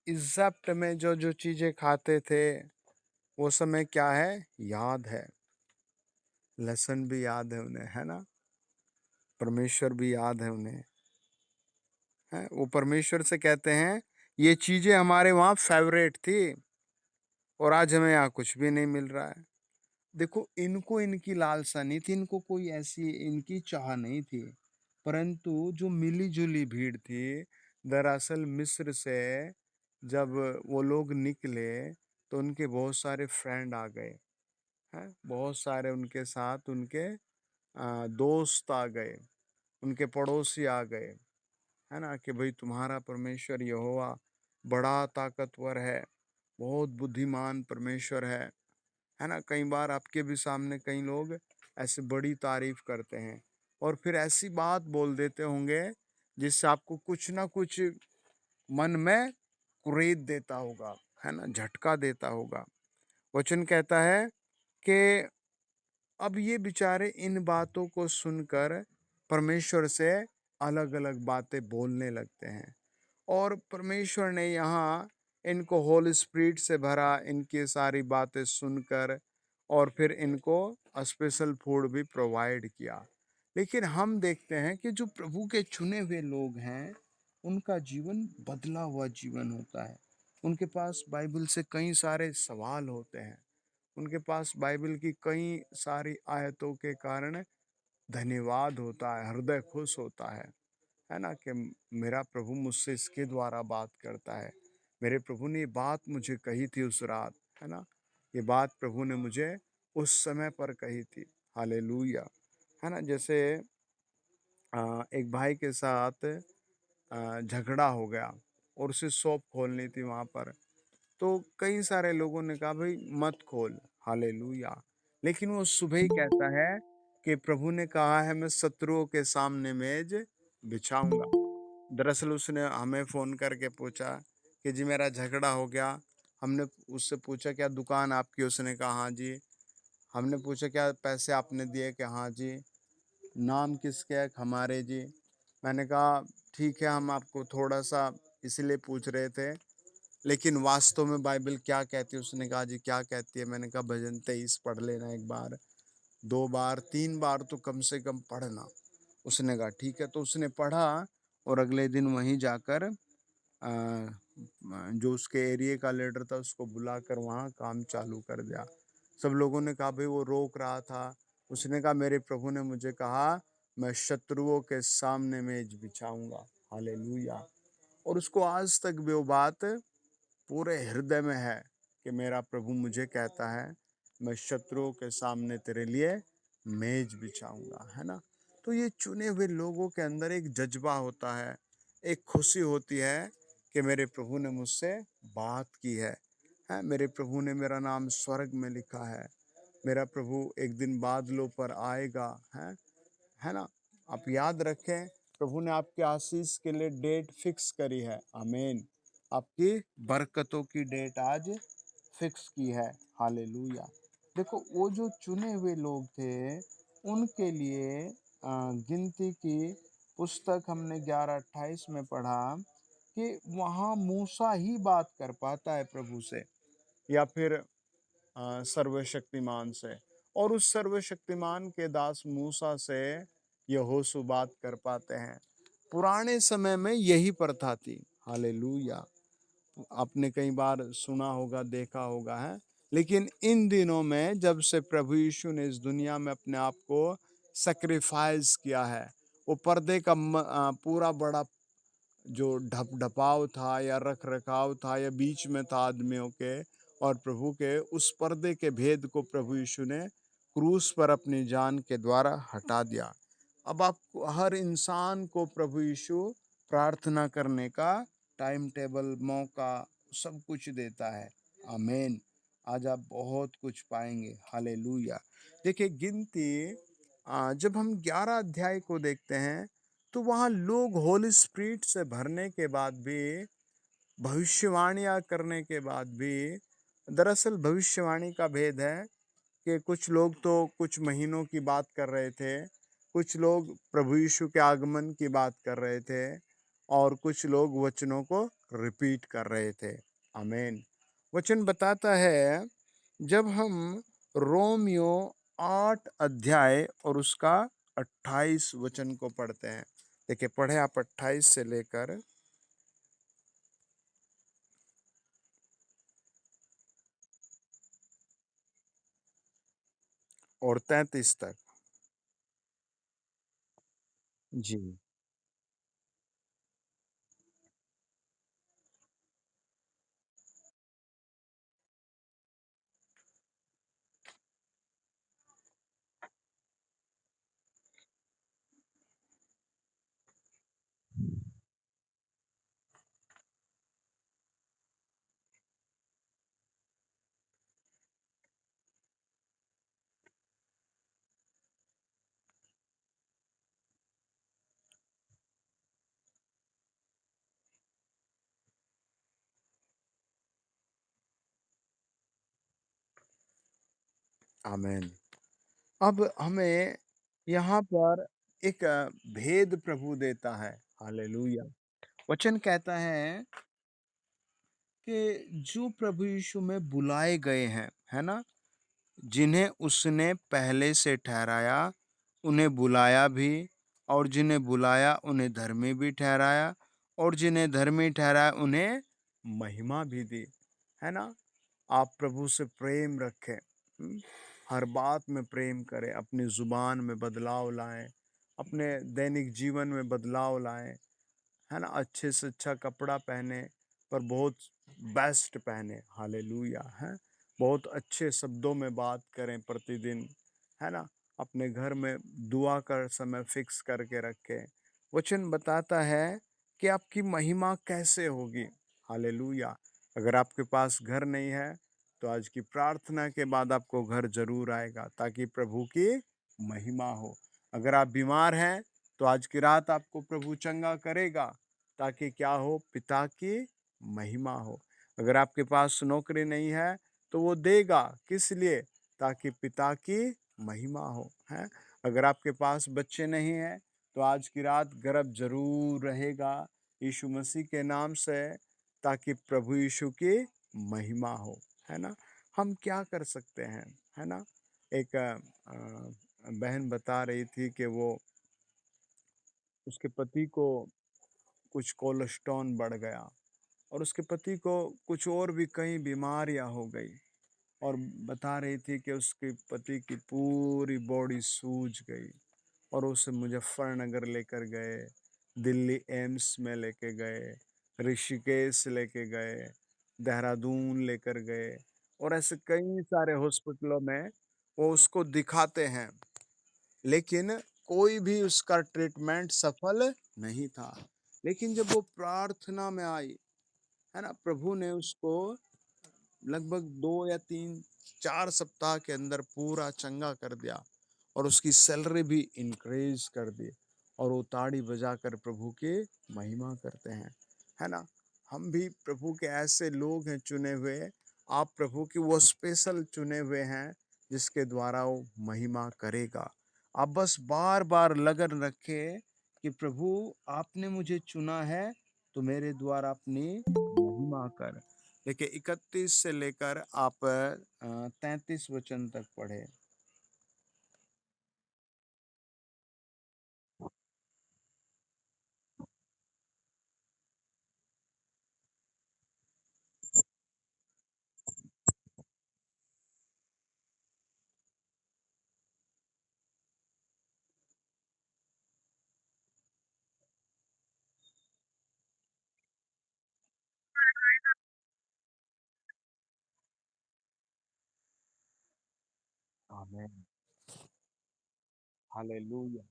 इज़िप्ट में जो चीज़ें खाते थे, वो समय क्या है? याद है। लेसन भी याद है उन्हें, है ना? परमेश्वर भी याद है उन्हें, हैं? वो परमेश्वर से कहते हैं, ये चीज़ें हमारे वहाँ फ़ेवरेट थी और आज हमें यहाँ कुछ भी नहीं मिल रहा है। देखो इनको इनकी लालसा नहीं थी, इनको कोई ऐसी इनकी चाह नहीं थी, परंतु जो मिली-जुली भीड़ थी, दरअसल मिस्र से जब वो लोग निकले, तो उनके बहुत सारे फ्रेंड आ गए, हैं? बहुत सारे उनके साथ उनके दोस्त आ गए, उनके पड़ोसी आ गए, है ना? कि भई तुम्हारा परमेश्वर यहोवा बड़ा ताकतवर है, बहुत बुद्धिमान परमेश्वर है ना? कई बार आपके भी सामने कई लोग ऐसे बड़ी तारीफ करते हैं और फिर ऐसी बात बोल देते होंगे जिससे आपको कुछ ना कुछ मन में कुरेद देता होगा, है ना? झटका देता होगा। वचन कहता है कि अब ये बेचारे इन बातों को सुनकर परमेश्वर से अलग-अलग बातें बोलने लगते हैं और परमेश्वर ने यहाँ इनको होली स्पिरिट से भरा, इनकी सारी बातें सुनकर और फिर इनको स्पेशल फूड भी प्रोवाइड किया। लेकिन हम देखते हैं कि जो प्रभु के चुने हुए लोग हैं, उनका जीवन बदला हुआ जीवन होता है। उनके पास बाइबल से कई सारे सवाल होते हैं। उनके पास बाइबल की कई सारी आयतों के कारण धन्यवाद होता है, हृदय खुश होता है ना? कि मेरा प्रभु मुझसे इसके द्वारा बात करता है। मेरे प्रभु ने ये बात मुझे कही थी उस रात, है ना? ये बात प्रभु ने मुझे उस समय पर कही थी। हालेलुया! है ना? जैसे एक भाई के साथ झगड़ा हो गया और उसे शॉप खोलनी थी वहाँ पर। तो कई सारे लोगों ने कहा भाई मत खोल, हालेलुया। लेकिन वो सुबह ही कहता है कि प्रभु ने कहा है मैं शत्रुओं के सामने मेज बिछाऊंगा। दरअसल उसने हमें फ़ोन करके पूछा कि जी मेरा झगड़ा हो गया। हमने उससे पूछा क्या दुकान आपकी? उसने कहा हाँ जी। हमने पूछा क्या पैसे आपने दिए? कि हाँ जी। नाम किसके है? हमारे जी। मैंने कहा ठीक है हम आपको थोड़ा-सा इसलिए पूछ रहे थे लेकिन वास्तव में बाइबल क्या कहती है? उसने कहा जी क्या कहती है? मैंने कहा भजन 23 पढ़ लेना 1 बार, 2 बार, 3 बार तो कम से कम पढ़ना। उसने कहा ठीक है, तो उसने पढ़ा और अगले दिन वहीं जाकर जो उसके एरिये का लीडर था उसको बुलाकर वहाँ काम चालू कर दिया। सब लोगों ने कहा भई वो रोक रहा था। उसने कहा मेरे प्रभु ने मुझे कहा मैं शत्रुओं के सामने मेज बिछाऊँगा। हालेलुया! और उसको आज तक भी वो बात पूरे हृदय में है कि मेरा प्रभु मुझे कहता है मैं शत्रुओं के सामने तेरे लिए मेज बिछाऊंगा, है ना? तो ये चुने हुए लोगों के अंदर एक जज्बा होता है, एक खुशी होती है कि मेरे प्रभु ने मुझसे बात की है मेरे प्रभु ने मेरा नाम स्वर्ग में लिखा है, मेरा प्रभु एक दिन बादलों पर आएगा, है ना? आप याद रखें, प्रभु ने आपके आशीष के लिए डेट फिक्स करी है। आमीन। आपकी बरकतों की डेट आज फिक्स की है। हालेलुया! देखो वो जो चुने हुए लोग थे, उनके लिए गिनती की पुस्तक हमने 11:28 में पढ़ा कि वहाँ मूसा ही बात कर पाता है प्रभु से या फिर सर्वशक्तिमान से और उस सर्वशक्तिमान के दास मूसा से यहोशू बात कर पाते हैं। पुराने समय में यही प्रथा थी। हालेलुया! आपने कई बार सुना होगा, देखा होगा, है? लेकिन इन दिनों में जब से प्रभु यीशु ने इस दुनिया में अपने आप को सैक्रिफाइस किया है, वो पर्दे का पूरा बड़ा जो ढपाव था या रख-रखाव था या बीच में था आदमियों के और प्रभु के, उस पर्दे के भेद को प्रभु यीशु ने क्रूस पर अपनी जान के द्वारा हटा दिया। अब आप हर इंसान को प्रभु यीशु प्रार्थना करने का टाइम टेबल, मौका सब कुछ देता है। आमीन। आज आप बहुत कुछ पाएँगे। हालेलुया! देखिए गिनती जब हम 11 अध्याय को देखते हैं, तो वहाँ लोग होली स्पिरिट से भरने के बाद भी, भविष्यवाणियाँ करने के बाद भी, दरअसल भविष्यवाणी का भेद है कि कुछ लोग तो कुछ महीनों की बात कर रहे थे, कुछ लोग प्रभु यीशु के आगमन की बात कर रहे थे और कुछ लोग वचनों को रिपीट कर रहे थे। आमीन। वचन बताता है, जब हम रोमियो 8 अध्याय और उसका 28 वचन को पढ़ते हैं। देखिए पढ़े आप 28 से लेकर और 33 तक। जी। आमीन। अब हमें यहाँ पर एक भेद प्रभु देता है। हालेलुया! वचन कहता है कि जो प्रभु यीशु में बुलाए गए हैं, है ना? जिन्हें उसने पहले से ठहराया, उन्हें बुलाया भी, और जिन्हें बुलाया उन्हें धर्मी भी ठहराया, और जिन्हें धर्मी ठहराया उन्हें महिमा भी दी। है ना? आप प्रभु से प्रेम रखें। हर बात में प्रेम करें, अपनी ज़ुबान में बदलाव लाएँ, अपने दैनिक जीवन में बदलाव लाएँ। है ना? अच्छे से अच्छा कपड़ा पहने, पर बहुत बेस्ट पहने। हालेलुया! हैं? बहुत अच्छे शब्दों में बात करें प्रतिदिन, है ना? अपने घर में दुआ का समय फिक्स करके रखें। वचन बताता है कि आपकी महिमा कैसे होगी। हालेलुया! अगर आपके पास घर नहीं है, तो आज की प्रार्थना के बाद आपको घर ज़रूर आएगा, ताकि प्रभु की महिमा हो। अगर आप बीमार हैं, तो आज की रात आपको प्रभु चंगा करेगा, ताकि क्या हो? पिता की महिमा हो। अगर आपके पास नौकरी नहीं है, तो वो देगा, किस लिए? ताकि पिता की महिमा हो, हैं? अगर आपके पास बच्चे नहीं हैं, तो आज की रात गर्भ ज़रूर रहेगा यीशु मसीह के नाम से, ताकि प्रभु यीशु की महिमा हो, है ना? हम क्या कर सकते हैं, है ना? एक बहन बता रही थी कि वो उसके पति को कुछ कोलेस्ट्रॉल बढ़ गया और उसके पति को कुछ और भी कई बीमारियां हो गई, और बता रही थी कि उसके पति की पूरी बॉडी सूज गई, और उसे मुजफ्फरनगर लेकर गए, दिल्ली एम्स में लेके गए, ऋषिकेश लेके गए, देहरादून लेकर गए, और ऐसे कई सारे हॉस्पिटलों में वो उसको दिखाते हैं, लेकिन कोई भी उसका ट्रीटमेंट सफल नहीं था। लेकिन जब वो प्रार्थना में आई, है ना, प्रभु ने उसको लगभग 2 या 3 4 सप्ताह के अंदर पूरा चंगा कर दिया, और उसकी सैलरी भी इंक्रीज कर दी, और वो ताड़ी बजाकर प्रभु की महिमा करते हैं। है ना? हम भी प्रभु के ऐसे लोग हैं चुने हुए। आप प्रभु की वो स्पेशल चुने हुए हैं, जिसके द्वारा वो महिमा करेगा। आप बस बार-बार लगन रखें कि प्रभु आपने मुझे चुना है, तो मेरे द्वारा अपनी महिमा कर। देखिए 31 से लेकर आप 33 वचन तक पढ़े। आमीन। हालेलुया।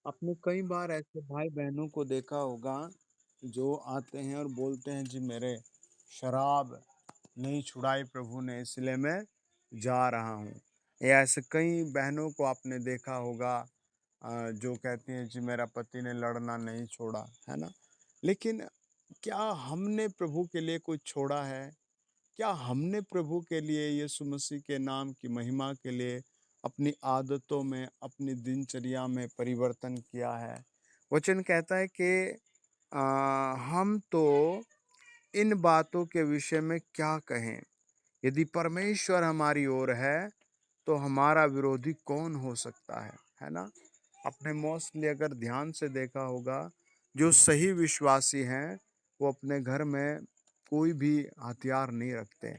आपने कई बार ऐसे भाई बहनों को देखा होगा जो आते हैं और बोलते हैं जी मेरे शराब नहीं छुड़ाई प्रभु ने इसलिए मैं जा रहा हूँ। या ऐसे कई बहनों को आपने देखा होगा जो कहती हैं जी मेरा पति ने लड़ना नहीं छोड़ा, है ना? लेकिन क्या हमने प्रभु के लिए कुछ छोड़ा है? क्या हमने प्रभु के लिए यीशु मसीह के नाम की महिमा के लिए अपनी आदतों में, अपनी दिनचर्या में परिवर्तन किया है? वचन कहता है कि अ, हम तो इन बातों के विषय में क्या कहें? यदि परमेश्वर हमारी ओर है, तो हमारा विरोधी कौन हो सकता है ना? आपने मोस्टली अगर ध्यान से देखा होगा, जो सही विश्वासी हैं, वो अपने घर में कोई भी हथियार नहीं रखते।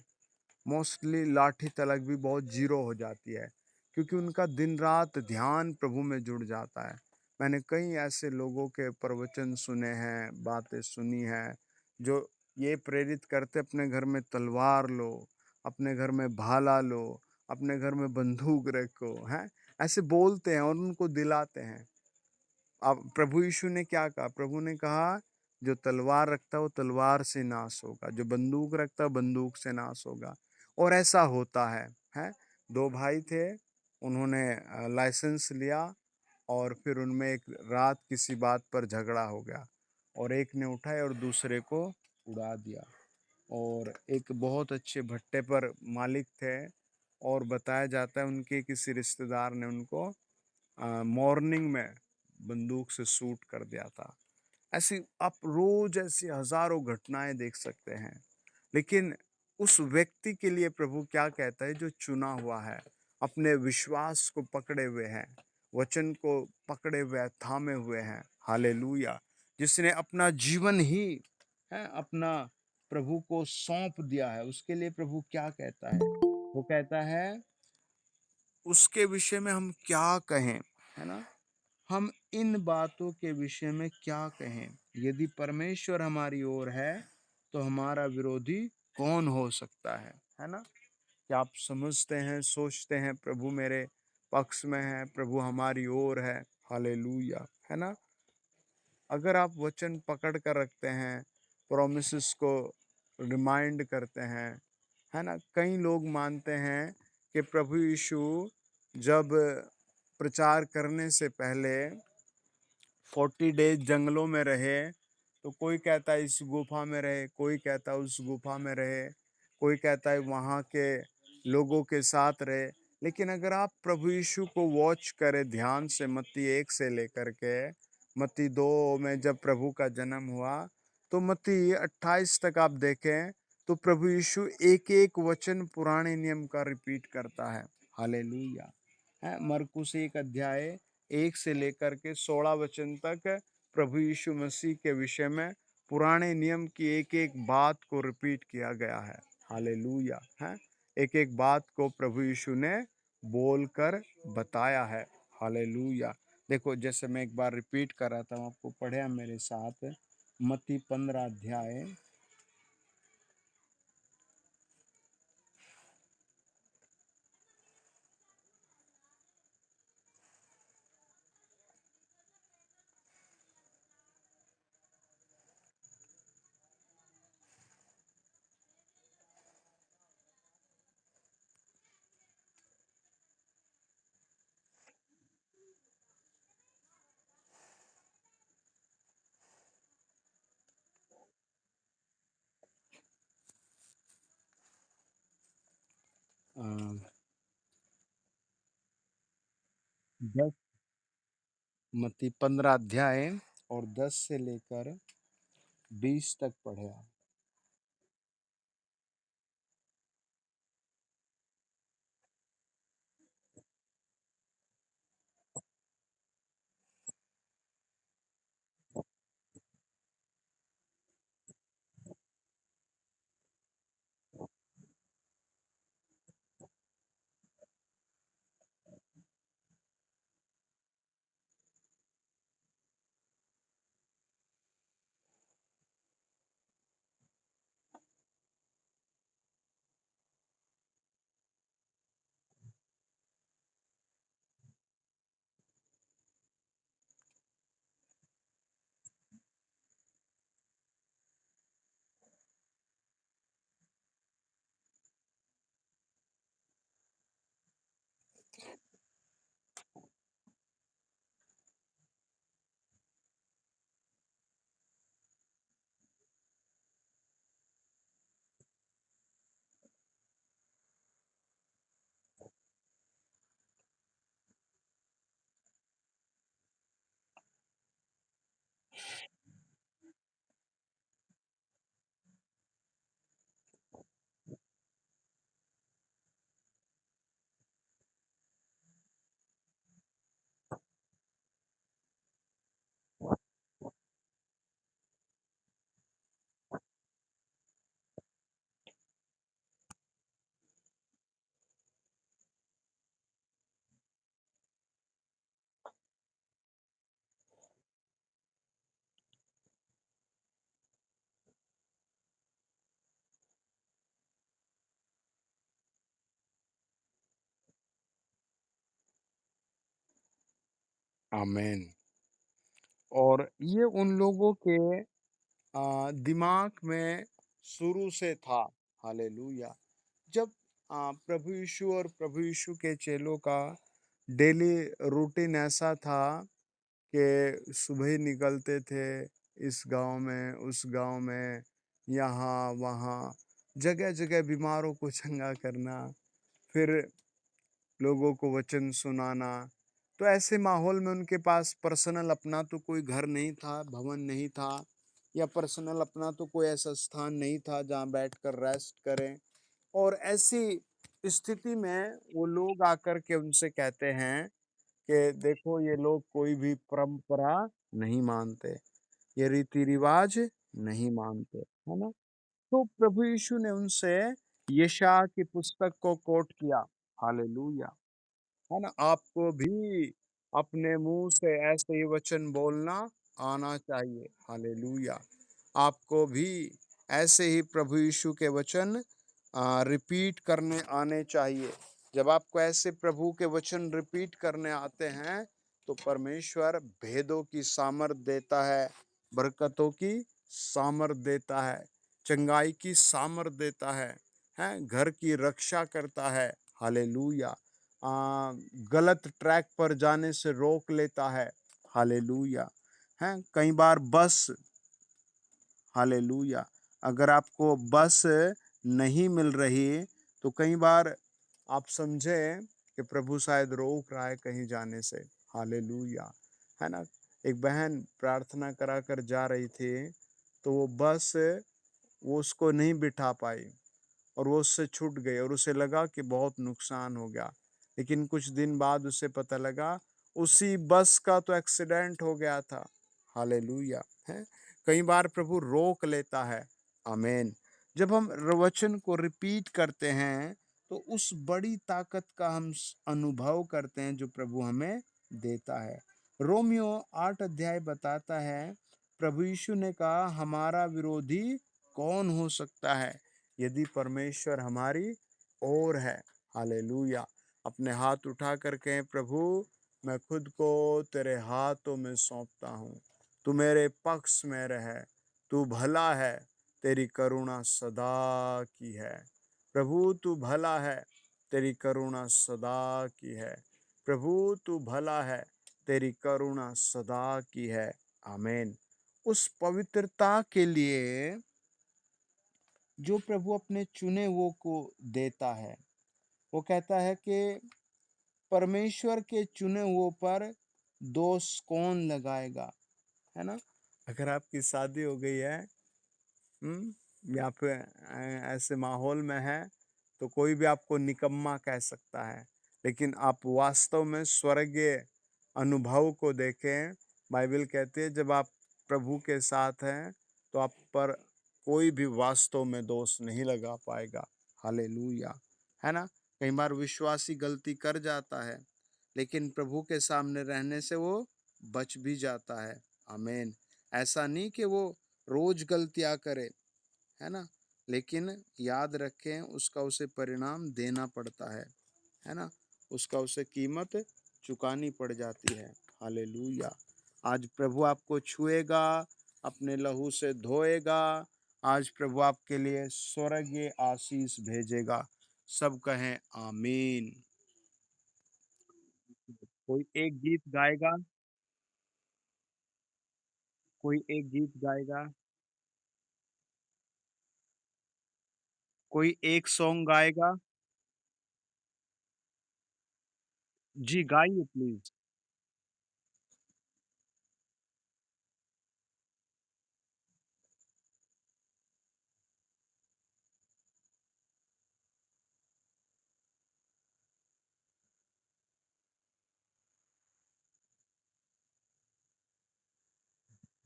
मोस्टली लाठी तलक भी बहुत ज़ीरो हो जाती है, क्योंकि उनका दिन-रात ध्यान प्रभु में जुड़ जाता है। मैंने कई ऐसे लोगों के प्रवचन सुने हैं, बातें सुनी हैं, जो ये प्रेरित करते अपने घर में तलवार लो, अपने घर में भाला लो, अपने घर में बंदूक रखो, हैं? ऐसे बोलते हैं और उनको दिलाते हैं। अब प्रभु यीशु ने क्या कहा? प्रभु ने कहा, "जो तलवार रखता है, वो तलवार से नाश होगा, जो बंदूक रखता है, बंदूक से नाश होगा।" और ऐसा होता है, हैं? 2 भाई थे, उन्होंने लाइसेंस लिया और फिर उनमें एक रात किसी बात पर झगड़ा हो गया और एक ने उठाया और दूसरे को उड़ा दिया। और एक बहुत अच्छे भट्टे पर मालिक थे और बताया जाता है उनके किसी रिश्तेदार ने उनको मॉर्निंग में बंदूक से शूट कर दिया था। ऐसी आप रोज ऐसी हजारों घटनाएं देख सकते हैं। लेकिन उस व्यक्ति के लिए प्रभु क्या कहता है जो चुना हुआ है, अपने विश्वास को पकड़े हुए है, वचन को पकड़े हुए है, थामे हुए हैं, हालेलुया, जिसने अपना जीवन ही है अपना प्रभु को सौंप दिया है, उसके लिए प्रभु क्या कहता है? वो कहता है उसके विषय में हम क्या कहें, है ना? हम इन बातों के विषय में क्या कहें? यदि परमेश्वर हमारी ओर है, तो हमारा विरोधी कौन हो सकता है ना? क्या आप समझते हैं, सोचते हैं प्रभु मेरे पक्ष में है, प्रभु हमारी ओर है, हालेलुया, है ना? अगर आप वचन पकड़ कर रखते हैं, प्रोमिसेस को रिमाइंड करते हैं, है ना? कई लोग मानते हैं कि प्रभु यीशु जब प्रचार करने से पहले 40 डेज जंगलों में रहे, तो कोई कहता है इस गुफा में रहे, कोई कहता है उस गुफा में रहे, कोई कहता है वहाँ के लोगों के साथ रहे। लेकिन अगर आप प्रभु यीशु को वॉच करें ध्यान से, मत्ती 1 से लेकर के मत्ती 2 में जब प्रभु का जन्म हुआ, तो मत्ती 28 तक आप देखें, तो प्रभु यीशु एक-एक वचन पुराने नियम का रिपीट करता है। हालेलुया! हैं, मरकुस 1 अध्याय 1 से लेकर के 16 वचन तक प्रभु यीशु मसीह के विषय में पुराने नियम की एक-एक बात को रिपीट किया गया है। हालेलुया! हैं, एक-एक बात को प्रभु यीशु ने बोलकर बताया है। हालेलुया! देखो जैसे मैं एक बार रिपीट कर रहा था, आपको पढ़े मेरे साथ मत्ती 15 अध्याय अ, 10 मत्ती 15 अध्याय और 10 से लेकर 20 तक पढ़े आप। आमीन। और ये उन लोगों के दिमाग में शुरू से था। हालेलुया। जब प्रभु यीशु के चेलों का डेली रूटीन ऐसा था कि सुबह ही निकलते थे, इस गांव में, उस गांव में, यहाँ वहाँ, जगह जगह बीमारों को चंगा करना, फिर लोगों को वचन सुनाना। तो ऐसे माहौल में उनके पास पर्सनल अपना तो कोई घर नहीं था, भवन नहीं था, या पर्सनल अपना तो कोई ऐसा स्थान नहीं था जहाँ बैठकर रेस्ट करें। और ऐसी स्थिति में वो लोग आकर के उनसे कहते हैं कि देखो, ये लोग कोई भी परंपरा नहीं मानते, ये रीति रिवाज नहीं मानते, है ना। तो प्रभु यीशु ने उनसे यशायाह की पुस्तक को कोट किया। हालेलुया। है ना, आपको भी अपने मुंह से ऐसे ही वचन बोलना आना चाहिए। हालेलुया। आपको भी ऐसे ही प्रभु यीशु के वचन रिपीट करने आने चाहिए। जब आपको ऐसे प्रभु के वचन रिपीट करने आते हैं तो परमेश्वर भेदों की सामर्थ देता है, बरकतों की सामर्थ देता है, चंगाई की सामर्थ देता है, घर की रक्षा करता है। हालेलुया। गलत ट्रैक पर जाने से रोक लेता है। हालेलुया। कई बार बस, हालेलुया, अगर आपको बस नहीं मिल रही तो कई बार आप समझे कि प्रभु शायद रोक रहा है कहीं जाने से। हालेलुया। है ना। एक बहन प्रार्थना करा कर जा रही थी, तो वो बस, वो उसको नहीं बिठा पाई और वो उससे छूट गई और उसे लगा कि बहुत नुकसान हो गया। लेकिन कुछ दिन बाद उसे पता लगा उसी बस का तो एक्सीडेंट हो गया था। हालेलुया। है। कई बार प्रभु रोक लेता है। आमीन। जब हम वचन को रिपीट करते हैं तो उस बड़ी ताकत का हम अनुभव करते हैं जो प्रभु हमें देता है। रोमियो 8 अध्याय बताता है, प्रभु यीशु ने कहा, हमारा विरोधी कौन हो सकता है यदि परमेश्वर हमारी ओर है। हालेलुया। अपने हाथ उठा कर कहें, प्रभु मैं खुद को तेरे हाथों में सौंपता हूँ, तू मेरे पक्ष में रहे, तू भला है, तेरी करुणा सदा की है। प्रभु तू भला है, तेरी करुणा सदा की है। प्रभु तू भला है, तेरी करुणा सदा की है। आमीन। उस पवित्रता के लिए जो प्रभु अपने चुने हुओं को देता है, वो कहता है कि परमेश्वर के चुने हुओं पर दोष कौन लगाएगा। है ना। अगर आपकी शादी हो गई है, या फिर ऐसे माहौल में है, तो कोई भी आपको निकम्मा कह सकता है। लेकिन आप वास्तव में स्वर्गीय अनुभव को देखें। बाइबल कहती है जब आप प्रभु के साथ हैं तो आप पर कोई भी वास्तव में दोष नहीं लगा पाएगा। हालेलुया। है ना। कई बार विश्वासी गलती कर जाता है, लेकिन प्रभु के सामने रहने से वो बच भी जाता है। आमीन। ऐसा नहीं कि वो रोज गलतियां करे, है ना, लेकिन याद रखें उसका उसे परिणाम देना पड़ता है ना, उसका उसे कीमत चुकानी पड़ जाती है। हालेलुया। आज प्रभु आपको छुएगा, अपने लहू से धोएगा। आज प्रभु आपके लिए स्वर्गीय आशीष भेजेगा। सब कहें आमीन। कोई एक गीत गाएगा, कोई एक गीत गाएगा, कोई एक सॉन्ग गाएगा। जी गाइए प्लीज।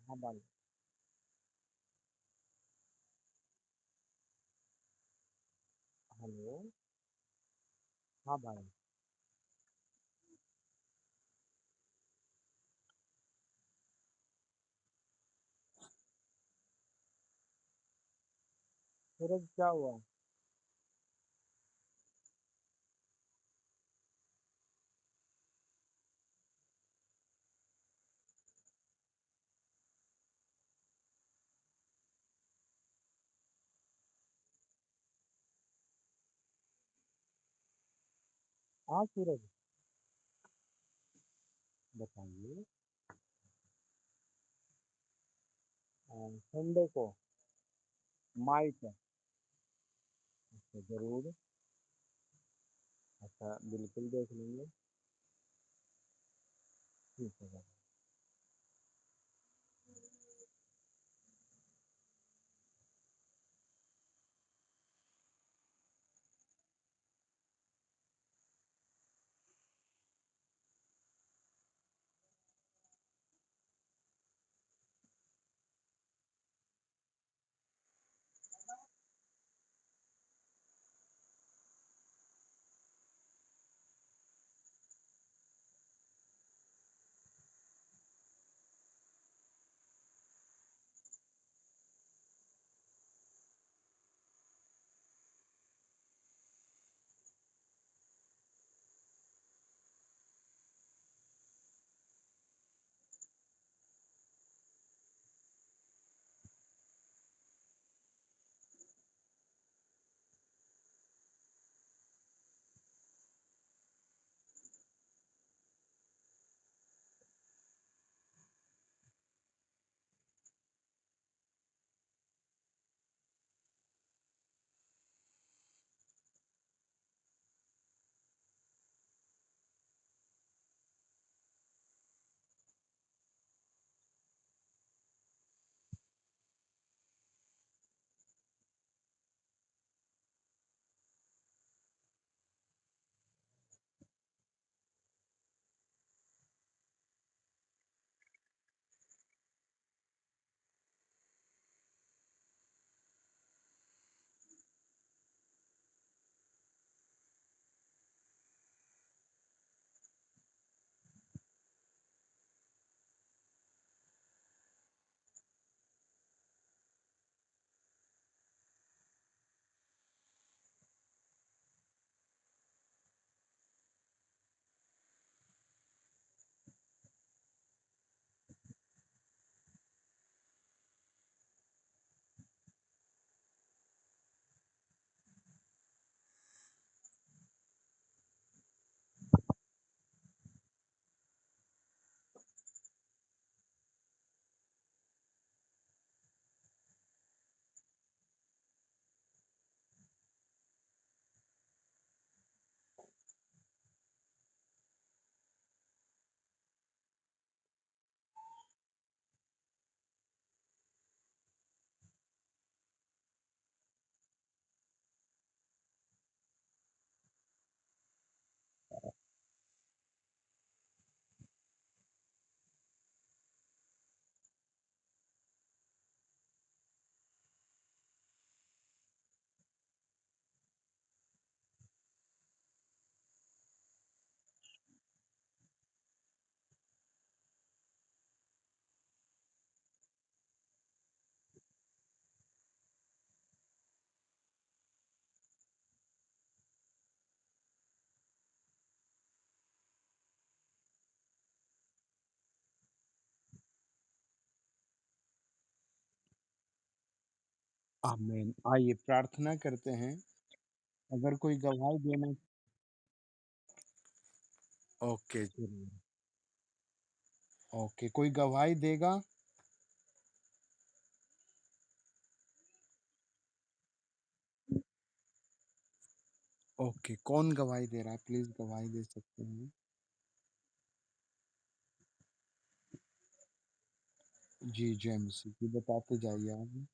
हाँ भाई। हेलो। हाँ भाई। सूरज क्या हुआ? हाँ सूरज, बताइए। संडे को माइक है। अच्छा, जरूर। अच्छा, बिल्कुल देख लेंगे। ठीक है सर। आमीन। आइए प्रार्थना करते हैं। अगर कोई गवाही देना। ओके, ज़रूर। ओके, कोई गवाही देगा? ओके, कौन गवाही दे रहा है? प्लीज़ गवाही दे सकते हैं। जी, जय मसीह की। बताते जाइए आप।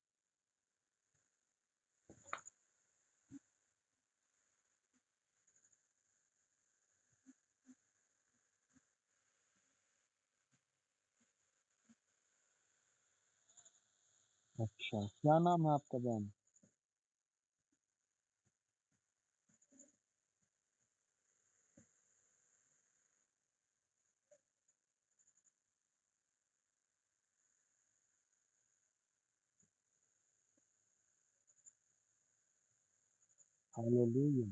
अच्छा, क्या नाम है आपका बहन? Hallelujah.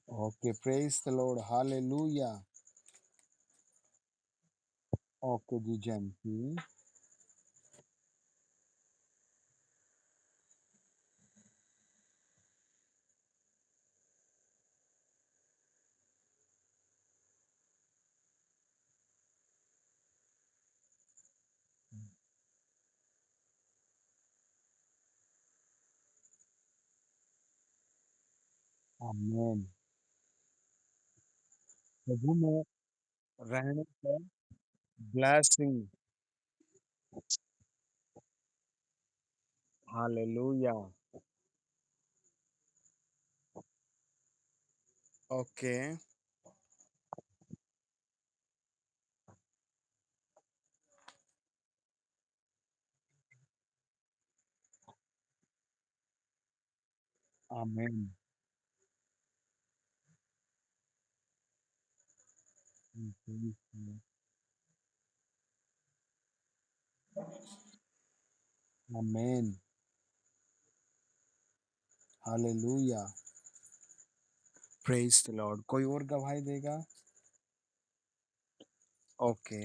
Okay, praise the Lord. Hallelujah. Okay, जी जैन आमेन। प्रभु में रहने से blessing. Hallelujah. Okay. Amen. Amen. Hallelujah. Praise the Lord. कोई और गवाही देगा? Okay.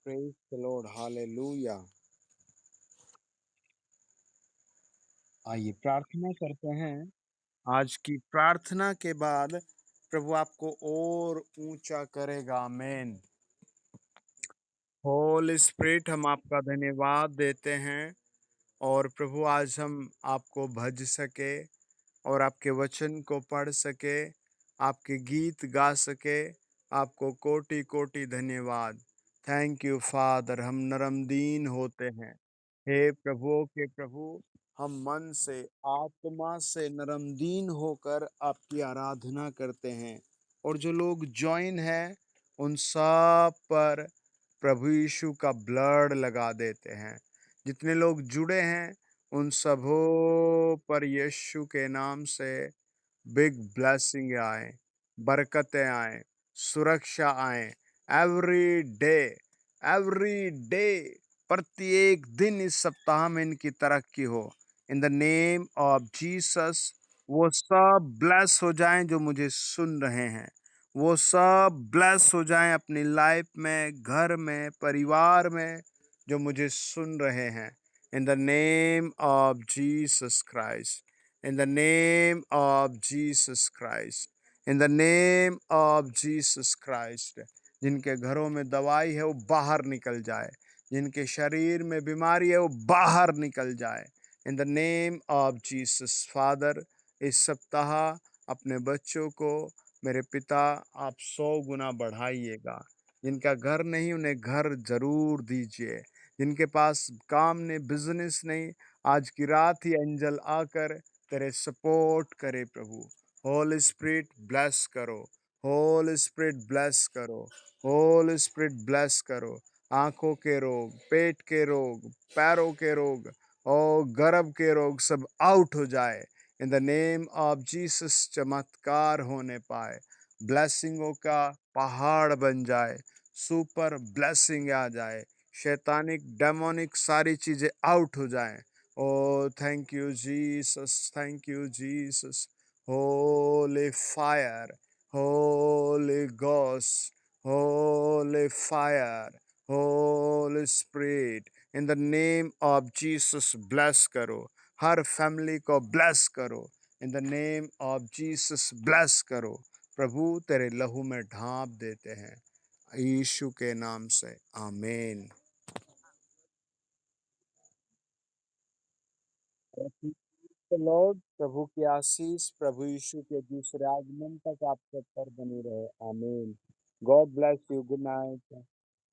Praise the Lord. Hallelujah. आइए प्रार्थना करते हैं। आज की प्रार्थना के बाद प्रभु आपको और ऊंचा करेगा। आमेन। होली स्पिरिट, हम आपका धन्यवाद देते हैं और प्रभु आज हम आपको भज सके और आपके वचन को पढ़ सके, आपके गीत गा सके। आपको कोटि कोटि धन्यवाद। Thank you father. हम नरम दीन होते हैं। हे प्रभु के प्रभु, हम मन से आत्मा से नरम दीन होकर आपकी आराधना करते हैं और जो लोग ज्वाइन है उन सब पर प्रभु यीशु का ब्लड लगा देते हैं। जितने लोग जुड़े हैं उन सबों पर यीशु के नाम से बिग ब्लेसिंग आए, बरकतें आए, सुरक्षा आए। एवरी डे, प्रत्येक दिन इस सप्ताह में इनकी तरक्की हो। इन द नेम ऑफ जीसस। वो सब ब्लेस हो जाएं जो मुझे सुन रहे हैं। वो सब ब्लेस हो जाएं अपनी लाइफ में, घर में, परिवार में, जो मुझे सुन रहे हैं। इन the name of Jesus Christ. In the name of Jesus Christ. In the name of Jesus Christ. जिनके घरों में दवाई है वो बाहर निकल जाए। जिनके शरीर में बीमारी है वो बाहर निकल जाए। इन the name of Jesus. Father, इस सप्ताह अपने बच्चों को मेरे पिता आप 100 गुना बढ़ाइएगा। जिनका घर नहीं उन्हें घर जरूर दीजिए। जिनके पास काम नहीं, बिजनेस नहीं, आज की रात ही एंजल आकर तेरे सपोर्ट करे प्रभु। होली स्पिरिट ब्लेस करो। होली स्पिरिट ब्लेस करो। होली स्पिरिट ब्लेस करो। आंखों के रोग, पेट के रोग, पैरों के रोग और गर्भ के रोग सब आउट हो जाए। इन द नेम ऑफ जीसस चमत्कार होने पाए। ब्लेसिंगों का पहाड़ बन जाए। सुपर ब्लेसिंग आ जाए। शैतानिक डेमोनिक सारी चीजें आउट हो जाएं। Oh, thank you, Jesus. Thank you, Jesus. Holy fire, Holy Ghost, Holy fire, Holy Spirit. In the name of Jesus, bless करो। हर फैमिली को bless करो। In the name of Jesus, bless करो। प्रभु तेरे लहू में ढांप देते हैं। यीशु के नाम से आमीन। लॉर्ड, प्रभु की आशीष प्रभु यीशु के दूसरे आगमन तक आप सब पर बनी रहे। आमीन। God bless you. Good night.